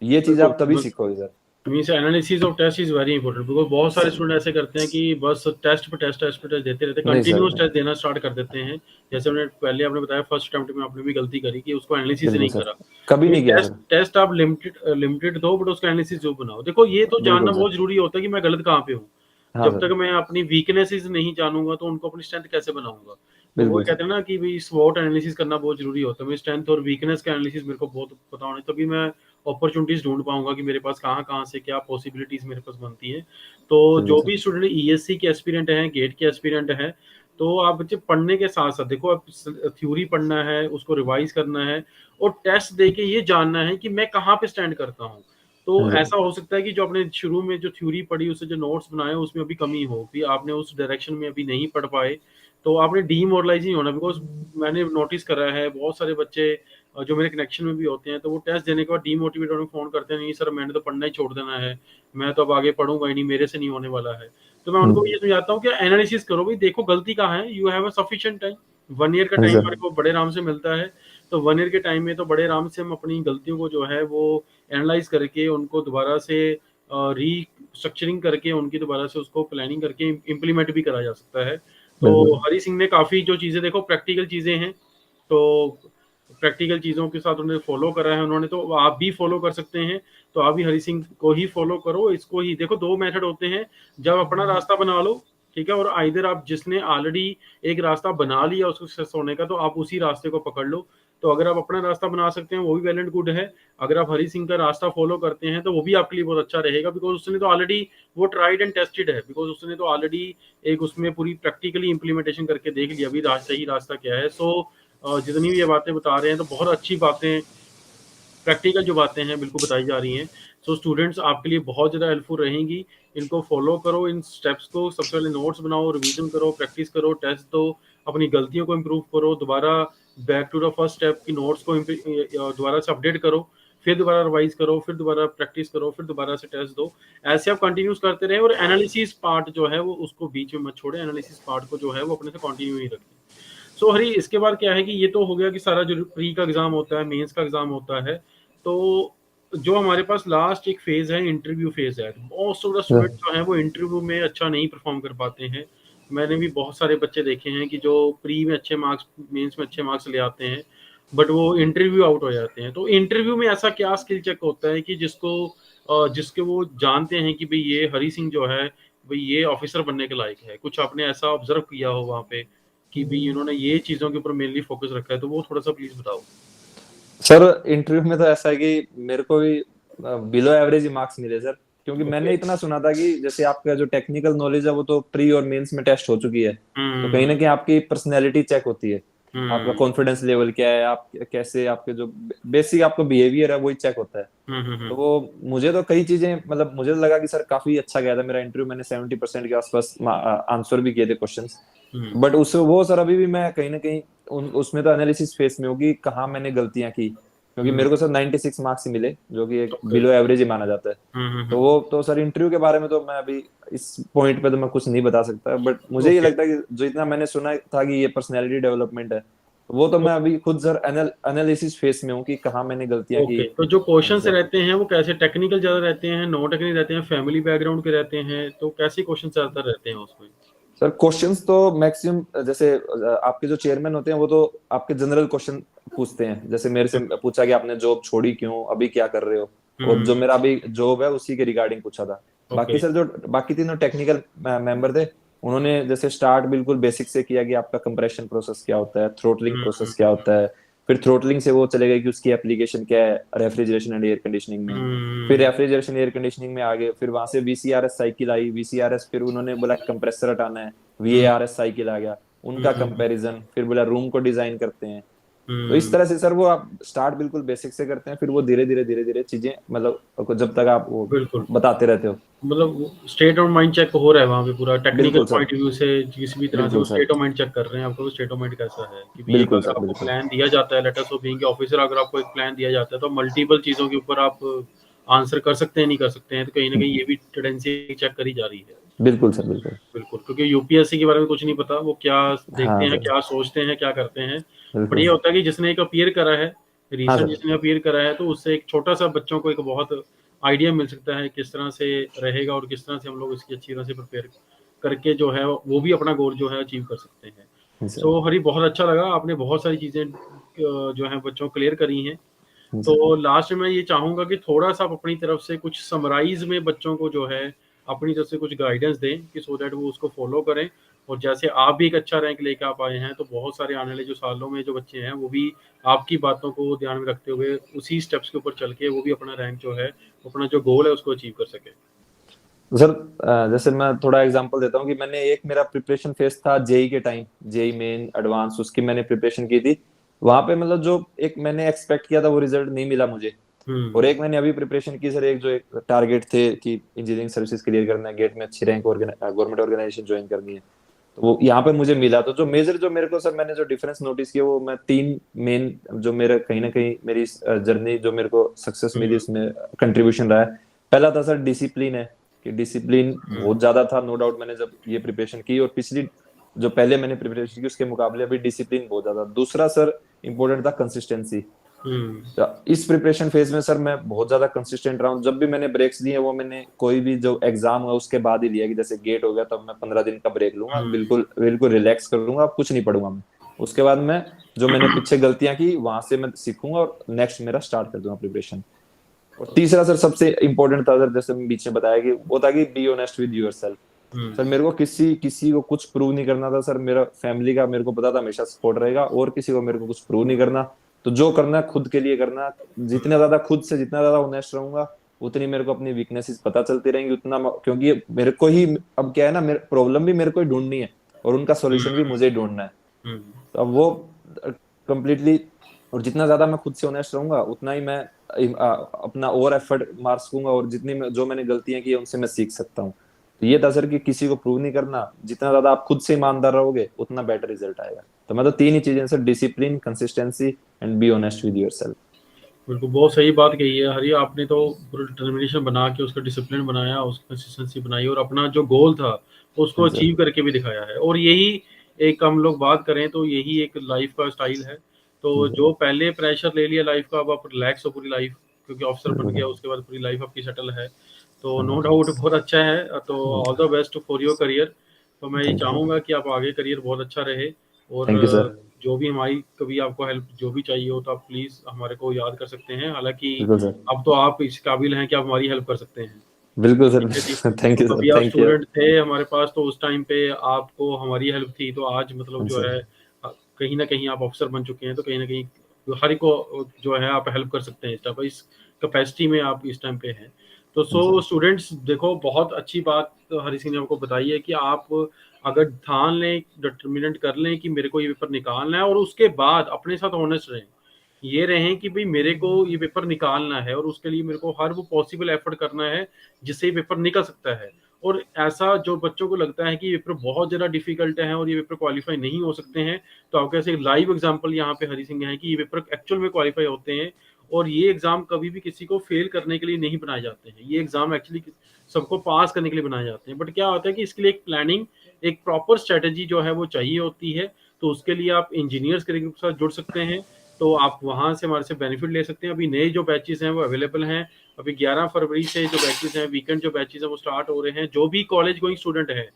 ये चीज बिल्कुल, आप तभी सीखोगे sir. Means analysis of test is very important, because बहुत सारे स्टूडेंट ऐसे करते हैं कि बस टेस्ट पे टेस्ट, टेस्ट पे टेस्ट देते रहते हैं, नहीं सर, कंटिन्यूस टेस्ट देना स्टार्ट कर देते हैं। जैसे हमने पहले आपने बताया फर्स्ट अटेम्प्ट में आपने भी गलती करी कि उसको एनालिसिस बिल्कुल नहीं सर, करा। कभी तो नहीं किया टेस्ट सर। टेस्ट आप लिमिटेड लिमिटेड दो, बट उसका एनालिसिस जो बनाओ। देखो ये तो जानना बिल्कुल सर। बहुत जरूरी होता है कि मैं गलत कहाँ पे हूँ। हाँ जब सर। तक मैं अपनी वीकनेसेस नहीं जानूंगा तो उनको अपनी स्ट्रेंथ कैसे बनाऊंगा। तो वो बिल्कुल सर। कहते हैं ना कि भाई स्वॉट एनालिसिस करना बहुत जरूरी होता है। मेरी स्ट्रेंथ और वीकनेस का एनालिसिस मेरे को बहुत पता होना है, तभी मैं अपॉर्चुनिटीज ढूंढ पाऊंगा कि मेरे पास कहाँ कहाँ से क्या पॉसिबिलिटीज मेरे पास बनती है। तो बिल्कुल जो सर। भी स्टूडेंट ईएससी के एस्पिरेंट हैं, गेट के एस्पिरेंट हैं, तो आप बच्चे पढ़ने के साथ साथ देखो, आप थ्योरी पढ़ना है, उसको रिवाइज करना है, और टेस्ट देके ये जानना है कि मैं कहाँ पे स्टैंड करता हूँ। तो हाँ सर। ऐसा हो सकता है कि जो आपने शुरू में जो थ्योरी पढ़ी, उससे जो नोट्स बनाए, उसमें अभी कमी हो, भी आपने उस डायरेक्शन में अभी नहीं पढ़ पाए, तो आपने डीमोरलाइज नहीं होना। बिकॉज मैंने नोटिस करा है बहुत सारे बच्चे जो मेरे कनेक्शन में भी होते हैं, तो वो टेस्ट देने के बाद डीमोटिवेट होने फोन करते हैं, नहीं सर मैंने तो पढ़ना ही छोड़ देना है, मैं तो अब आगे पढ़ूंगा ही नहीं, मेरे से नहीं होने वाला है। तो मैं उनको ये समझाता हूँ कि एनालिसिस करो भाई, देखो गलती कहाँ है, you have a sufficient time. 1 year का हाँ टाइम सर। हमारे को बड़े आराम से मिलता है। तो 1 ईयर के टाइम में तो बड़े आराम से हम अपनी गलतियों को जो है वो एनालाइज करके उनको दोबारा से रीस्ट्रक्चरिंग करके उनकी दोबारा से उसको प्लानिंग करके इम्प्लीमेंट भी करा जा सकता है। तो बिल्कुल सर। हरी सिंह ने काफ़ी जो चीज़ें, देखो प्रैक्टिकल चीज़ें हैं, तो प्रैक्टिकल चीज़ों के साथ उन्होंने फॉलो करा है उन्होंने, तो आप भी फॉलो कर सकते हैं। तो आप भी हरी सिंह को ही फॉलो करो, इसको ही देखो। दो मेथड होते हैं, जब अपना रास्ता बना लो, ठीक है, और आइदर आप जिसने ऑलरेडी एक रास्ता बना लिया उसको सक्सेस होने का, तो आप उसी रास्ते को पकड़ लो। तो अगर आप अपना रास्ता बना सकते हैं वो भी वेल एंड गुड है। अगर आप हरी सिंह का रास्ता फॉलो करते हैं तो वो भी आपके लिए बहुत अच्छा रहेगा, बिकॉज उसने तो ऑलरेडी वो ट्राइड एंड टेस्टेड है, बिकॉज उसने तो ऑलरेडी एक उसमें पूरी प्रैक्टिकली इंप्लीमेंटेशन करके देख लिया अभी सही रास्ता क्या है। सो जितनी भी ये बातें बता रहे हैं तो बहुत अच्छी बातें, प्रैक्टिकल जो बातें हैं बिल्कुल बताई जा रही हैं। सो स्टूडेंट्स आपके लिए बहुत ज़्यादा हेल्पफुल रहेंगी। इनको फॉलो करो, इन स्टेप्स को। सबसे पहले नोट्स बनाओ, रिवीजन करो, प्रैक्टिस करो, टेस्ट दो, अपनी गलतियों को इम्प्रूव करो, दोबारा back to the first step की नोट्स को दोबारा से अपडेट करो, फिर दोबारा रिवाइज करो, फिर दोबारा प्रैक्टिस करो, फिर दोबारा से टेस्ट दो। ऐसे आप कंटिन्यूस करते रहें, और एनालिसिस पार्ट जो है वो उसको बीच में मत छोड़े, एनालिसिस पार्ट को जो है वो अपने से कंटिन्यू ही रखें। सो हरी, इसके बाद क्या है कि ये तो हो गया कि सारा जो प्री का एग्जाम होता है, मेंस का एग्जाम होता है, तो जो हमारे पास लास्ट एक फेज है, इंटरव्यू फेज है। बहुत सारे स्टूडेंट जो है वो इंटरव्यू में अच्छा नहीं परफॉर्म कर पाते हैं। मैंने भी बहुत सारे बच्चे देखे हैं कि जो प्री में अच्छे मार्क्स, मेंस में अच्छे मार्क्स ले आते हैं, बट वो इंटरव्यू आउट हो जाते हैं। तो इंटरव्यू में ऐसा क्या स्किल चेक होता है कि जिसके वो जानते हैं कि भाई ये हरी सिंह जो है, भाई ये ऑफिसर बनने के लायक है। कुछ आपने ऐसा ऑब्जर्व किया हो वहाँ पे कि भाई उन्होंने ये चीज़ों के ऊपर मेनली फोकस रखा है, तो वो थोड़ा सा प्लीज बताओ। सर, इंटरव्यू में तो ऐसा है कि मेरे को भी बिलो एवरेज ही मार्क्स मिले सर, क्योंकि ओके। मैंने इतना सुना था कि जैसे आपका जो टेक्निकल नॉलेज है वो तो प्री और मेंस में टेस्ट हो चुकी है, तो कहीं हम्म। ना कहीं आपकी पर्सनैलिटी चेक होती है, आपका हम्म। कॉन्फिडेंस लेवल क्या है, आप कैसे, आपके जो बेसिक आपका बिहेवियर है वही चेक होता है। तो हम्म। वो मुझे तो कई चीजें, मतलब मुझे तो लगा कि सर काफी अच्छा गया था मेरा इंटरव्यू, मैंने 70% के आसपास आंसर भी किए थे क्वेश्चंस। हम्म। बट उस वो सर अभी भी मैं कहीं ना कहीं उसमें तो एनालिसिस फेस में होगी कहाँ मैंने गलतियां की, क्योंकि हम्म। मेरे को सर 96 मार्क्स ही मिले, जो कि एक ओके। बिलो एवरेज ही माना जाता है। तो हम्म। वो तो सर इंटरव्यू के बारे में तो मैं अभी इस पॉइंट पे तो मैं कुछ नहीं बता सकता, बट मुझे ये ओके। लगता है कि जो इतना मैंने सुना था कि ये पर्सनैलिटी डेवलपमेंट है, वो तो मैं अभी खुद सर एनालिसिस फेस में हूँ कि कहाँ मैंने गलतियां की। ओके, तो जो क्वेश्चन सर रहते हैं वो कैसे, टेक्निकल ज्यादा रहते हैं, नॉन टेक्निकल रहते हैं, फैमिली बैकग्राउंड के रहते हैं, तो कैसे क्वेश्चन ज्यादातर रहते हैं उसमें? सर क्वेश्चंस तो मैक्सिमम जैसे आपके जो चेयरमैन होते हैं वो तो आपके जनरल क्वेश्चन पूछते हैं, जैसे मेरे से पूछा कि आपने जॉब छोड़ी क्यों, अभी क्या कर रहे हो, और जो हम्म। मेरा अभी जॉब है उसी के रिगार्डिंग पूछा था। बाकी ओके। सर जो बाकी तीनों टेक्निकल मेंबर थे, उन्होंने जैसे स्टार्ट बिल्कुल बेसिक से किया कि आपका कंप्रेशन प्रोसेस क्या होता है, थ्रोटलिंग प्रोसेस क्या हम्म। होता है, फिर थ्रोटलिंग से वो चले गए कि उसकी एप्लीकेशन क्या है रेफ्रिजरेशन एंड एयर कंडीशनिंग में, फिर हम्म। रेफ्रिजरेशन एयर कंडीशनिंग में आ गए, फिर वहां से वीसीआरएस साइकिल आई, वीसीआरएस फिर उन्होंने बोला कंप्रेसर हटाना है, हम्म। वीएआरएस साइकिल आ गया, उनका हम्म। कंपैरिजन, फिर बोला रूम को डिजाइन करते हैं। तो इस हम्म। तरह से सर वो आप स्टार्ट बिल्कुल बेसिक से करते हैं, फिर वो धीरे धीरे चीजें, मतलब जब तक आप वो बिल्कुल, बताते रहते हो। मतलब स्टेट ऑफ माइंड चेक हो रहा है वहाँ पे पूरा, टेक्निकल बिल्कुल सर। पॉइंट ऑफ व्यू से किसी भी तरह से बिल्कुल वो sir. State of mind check कर रहे हैं आपको, स्टेट ऑफ माइंड कैसा है कि भी एक बिल्कुल अगर सर। आपको बिल्कुल। प्लान दिया जाता है, लेटर ऑफ बीइंग ऑफिसर, अगर आपको एक प्लान दिया जाता है तो मल्टीपल चीज़ों के ऊपर आप आंसर कर सकते हैं, नहीं कर सकते हैं, तो कहीं ना कहीं ये भी टेंडेंसी चेक करी जा रही है। बिल्कुल सर। बिल्कुल। बिल्कुल, क्योंकि यूपीएससी के बारे में कुछ नहीं पता, वो क्या देखते हाँ हैं, सर। क्या सोचते हैं, क्या करते हैं। बट बिल्कुल। ये होता है कि जिसने एक अपीयर करा है, हाँ रिसेंट सर। जिसने अपीयर करा है, तो उससे एक छोटा सा बच्चों को एक बहुत आइडिया मिल सकता है किस तरह से रहेगा और किस तरह से हम लोग इसकी अच्छी तरह से प्रिपेयर करके जो है वो भी अपना गोल जो है अचीव कर सकते हैं। जी सो हरी बहुत अच्छा लगा, आपने बहुत सारी चीज़ें जो है बच्चों को क्लियर करी हैं। जी तो लास्ट में मैं ये चाहूँगा कि थोड़ा-सा आप अपनी तरफ से कुछ समराइज़ में बच्चों को जो है अपनी तरफ से कुछ गाइडेंस दें कि सो दैट वो उसको फ़ॉलो करें, और जैसे आप भी एक अच्छा रैंक लेके आप आए हैं, तो बहुत सारे आने वाले जो सालों में जो बच्चे हैं, वो भी आपकी बातों को ध्यान में रखते हुए उसी स्टेप्स के ऊपर चल के वो भी अपना रैंक जो है, अपना जो गोल है उसको अचीव कर सकें। सर, जैसे मैं थोड़ा एग्जांपल देता हूँ कि मैंने एक मेरा प्रिपरेशन फेज था जेई के टाइम, जेई मेन एडवांस, उसकी मैंने प्रिपरेशन की थी। वहां पे मतलब जो एक मैंने एक्सपेक्ट किया था वो रिजल्ट नहीं मिला मुझे। और हुँ, एक मैंने अभी प्रिपरेशन की सर, एक जो एक टारगेट थे कि इंजीनियरिंग सर्विसेज क्लियर करना है, गेट में अच्छी रैंक, गवर्नमेंट ऑर्गेनाइजेशन ज्वाइन करनी है, तो वो यहाँ पे मुझे मिला। तो जो मेजर जो मेरे को सर मैंने जो डिफरेंस नोटिस किया वो मैं तीन मेन जो मेरे कहीं ना कहीं मेरी जर्नी जो मेरे को सक्सेस मिली हुँ, उसमें कंट्रीब्यूशन रहा है। पहला था सर डिसिप्लिन है, कि डिसिप्लिन हुँ, बहुत ज्यादा था, नो डाउट। मैंने जब ये प्रिपरेशन की और पिछली जो पहले मैंने प्रिपरेशन की उसके मुकाबले अभी डिसिप्लिन बहुत ज्यादा। दूसरा सर इंपॉर्टेंट था कंसिस्टेंसी। हुँ, तो इस प्रिपरेशन फेज में सर मैं बहुत ज्यादा कंसिस्टेंट रहा हूँ। जब भी मैंने ब्रेक्स लिए वो मैंने कोई भी जो एग्जाम है उसके बाद ही लिया, कि जैसे गेट हो गया तब मैं 15 दिन का ब्रेक लूंगा, हुँ, बिल्कुल बिल्कुल रिलैक्स कर लूंगा, अब कुछ नहीं पढ़ूंगा मैं। उसके बाद मैं जो मैंने पीछे गलतियां की वहां से मैं सीखूंगा और नेक्स्ट मेरा स्टार्ट कर दूंगा प्रिपरेशन। और तीसरा सर सबसे इंपॉर्टेंट था सर, जैसे मैं बीच में बताया कि वो था कि be honest with your self. Hmm, sir मेरे को किसी किसी को कुछ प्रूव नहीं करना था सर। मेरा फैमिली का मेरे को पता था हमेशा सपोर्ट रहेगा, और किसी को मेरे को कुछ प्रूव नहीं करना। तो जो करना है खुद के लिए करना। जितना ज्यादा खुद से जितना ज्यादा ऑनेस्ट रहूंगा, उतनी मेरे को अपनी वीकनेसेस पता चलती रहेंगी, उतना क्योंकि मेरे को ही अब क्या है ना, मेरे प्रॉब्लम भी मेरे को ही ढूंढनी है और उनका हुँ, सॉल्यूशन भी मुझे ही ढूंढना है। हुँ, तो अब वो कंप्लीटली, और जितना ज्यादा मैं खुद से ऑनेस्ट रहूंगा उतना ही मैं अपना और एफर्ट मार सकूंगा, और जो मैंने गलतियां की है उनसे मैं सीख सकता हूँ। तो ये था सर कि किसी को प्रूव नहीं करना, जितना ज्यादा आप खुद से ईमानदार रहोगे उतना बेटर रिजल्ट आएगा। तो मतलब तीन ही चीजें sir, discipline, consistency and be honest with yourself. बिल्कुल, बहुत सही बात कही है हरी आपने। तो पूरा डिटर्मिनेशन बना के उसका डिसिप्लिन बनाया, उसकी कंसिस्टेंसी बनाई और अपना जो गोल था उसको हाँ सर। अचीव करके भी दिखाया है। और यही एक हम लोग बात करें तो यही एक लाइफ का स्टाइल है। हाँ तो सर, जो पहले प्रेशर ले लिया लाइफ का, अब आप रिलैक्स हो पूरी लाइफ, क्योंकि ऑफिसर बन बिल्कुल गया सर। उसके बाद पूरी लाइफ आपकी सेटल है। तो नो हाँ, डाउट बहुत अच्छा है। तो all the best for your career. तो मैं ये थैंक यू सर। चाहूँगा कि आप आगे करियर बहुत अच्छा रहे। और थैंक यू सर। जो भी हमारी कभी आपको हेल्प जो भी चाहिए हो तो आप प्लीज़ हमारे को याद कर सकते हैं। हालाँकि बिल्कुल सर। अब तो आप इस काबिल हैं कि आप हमारी हेल्प कर सकते हैं। बिल्कुल ठीक है जी। सर। थैंक तो यू सर, कभी आप थैंक यू। स्टूडेंट थे हमारे पास तो उस टाइम पे आपको हमारी हेल्प थी, तो आज मतलब हाँ जो सर। है कहीं न कहीं आप अफ़सर बन चुके हैं, तो कहीं न कहीं हर एक को जो है आप हेल्प कर सकते हैं इस टाइम पे, इस कैपेसिटी में आप इस टाइम पे हैं। तो हाँ सो सर। स्टूडेंट्स देखो, बहुत अच्छी बात हरी सिंह ने आपको बताई है कि आप अगर ठान लें, डिटरमिनेंट कर लें कि मेरे को ये पेपर निकालना है, और उसके बाद अपने साथ ऑनेस्ट रहें। ये रहें कि भई मेरे को ये पेपर निकालना है और उसके लिए मेरे को हर वो पॉसिबल एफर्ट करना है जिससे ये पेपर निकल सकता है। और ऐसा जो बच्चों को लगता है कि ये पेपर बहुत ज़्यादा डिफ़िकल्ट है और ये पेपर क्वालीफाई नहीं हो सकते हैं, तो आपके ऐसे लाइव एग्ज़ाम्पल यहाँ पे हरी सिंह हैं कि ये पेपर एक्चुअल में क्वालीफाई होते हैं। और ये एग्ज़ाम कभी भी किसी को फ़ेल करने के लिए नहीं बनाए जाते हैं। ये एग्ज़ाम एक्चुअली सबको पास करने के लिए बनाए जाते हैं। बट क्या होता है कि इसके लिए एक प्लानिंग, एक प्रॉपर स्ट्रैटेजी जो है वो चाहिए होती है। तो उसके लिए आप इंजीनियर्स के साथ जुड़ सकते हैं। तो आप वहाँ से हमारे से बेनिफिट ले सकते हैं। अभी नए जो बैचेज़ हैं वो अवेलेबल हैं। अभी 11 फरवरी से जो बैचेज़ हैं, वीकेंड जो बैचेज़ हैं वो स्टार्ट हो रहे हैं। जो भी कॉलेज गोइंग स्टूडेंट हैं,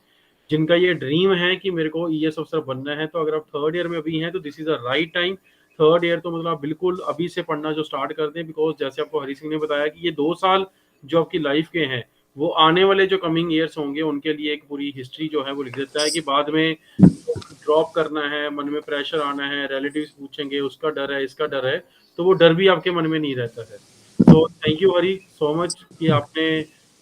जिनका ये ड्रीम है कि मेरे को ईएएस अफ़सर बनना है, तो अगर आप थर्ड ईयर में अभी हैं तो this is the right time. Third year तो मतलब आप बिल्कुल अभी से पढ़ना जो स्टार्ट कर दें, बिकॉज़ जैसे आपको हरी सिंह ने बताया कि ये 2 साल जो आपकी लाइफ़ के हैं, वो आने वाले जो कमिंग ईयर्स होंगे उनके लिए एक पूरी हिस्ट्री जो है वो लिख देता है कि बाद में ड्रॉप करना है, मन में प्रेशर आना है, रिलेटिव्स पूछेंगे, उसका डर है, इसका डर है, तो वो डर भी आपके मन में नहीं रहता है। तो thank you Hari so much कि आपने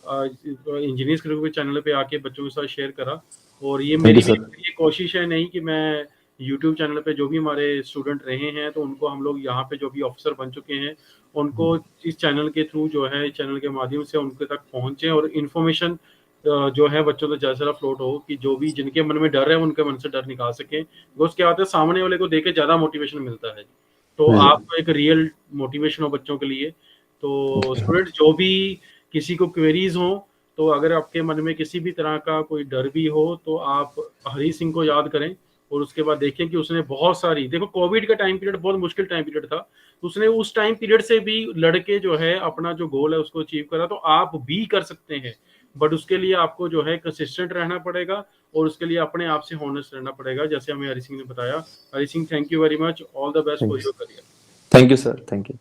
इंजीनियर्स के चैनल पे आके बच्चों के साथ शेयर करा। और ये थैंक यू मेरी भी सर। ये कोशिश है नहीं कि मैं यूट्यूब चैनल पे जो भी हमारे स्टूडेंट रहे हैं, तो उनको हम लोग यहाँ पे जो भी ऑफिसर बन चुके हैं, उनको इस चैनल के थ्रू जो है, इस चैनल के माध्यम से उनके तक पहुँचे और इन्फॉर्मेशन जो है बच्चों तक ज़्यादा से ज़्यादा फ्लोट हो, कि जो भी जिनके मन में डर है, उनके मन से डर निकाल सकें। बिकॉज़ क्या होता है, सामने वाले को देख के ज़्यादा मोटिवेशन मिलता है। तो जी आप एक रियल मोटिवेशन हो बच्चों के लिए। तो सर। स्टूडेंट्स जो भी किसी को क्वेरीज़ हों, तो अगर आपके मन में किसी भी तरह का कोई डर भी हो, तो आप हरी सिंह को याद करें। और उसके बाद देखें कि उसने बहुत सारी, देखो कोविड का टाइम पीरियड बहुत मुश्किल टाइम पीरियड था, उसने उस टाइम पीरियड से भी लड़के जो है अपना जो गोल है उसको अचीव करा, तो आप भी कर सकते हैं। बट उसके लिए आपको जो है कंसिस्टेंट रहना पड़ेगा और उसके लिए अपने आप से हॉनेस्ट रहना पड़ेगा, जैसे हमें हरी सिंह ने बताया। Hari Singh, thank you very much, all the best thank for you. Your career. Thank you sir, thank you.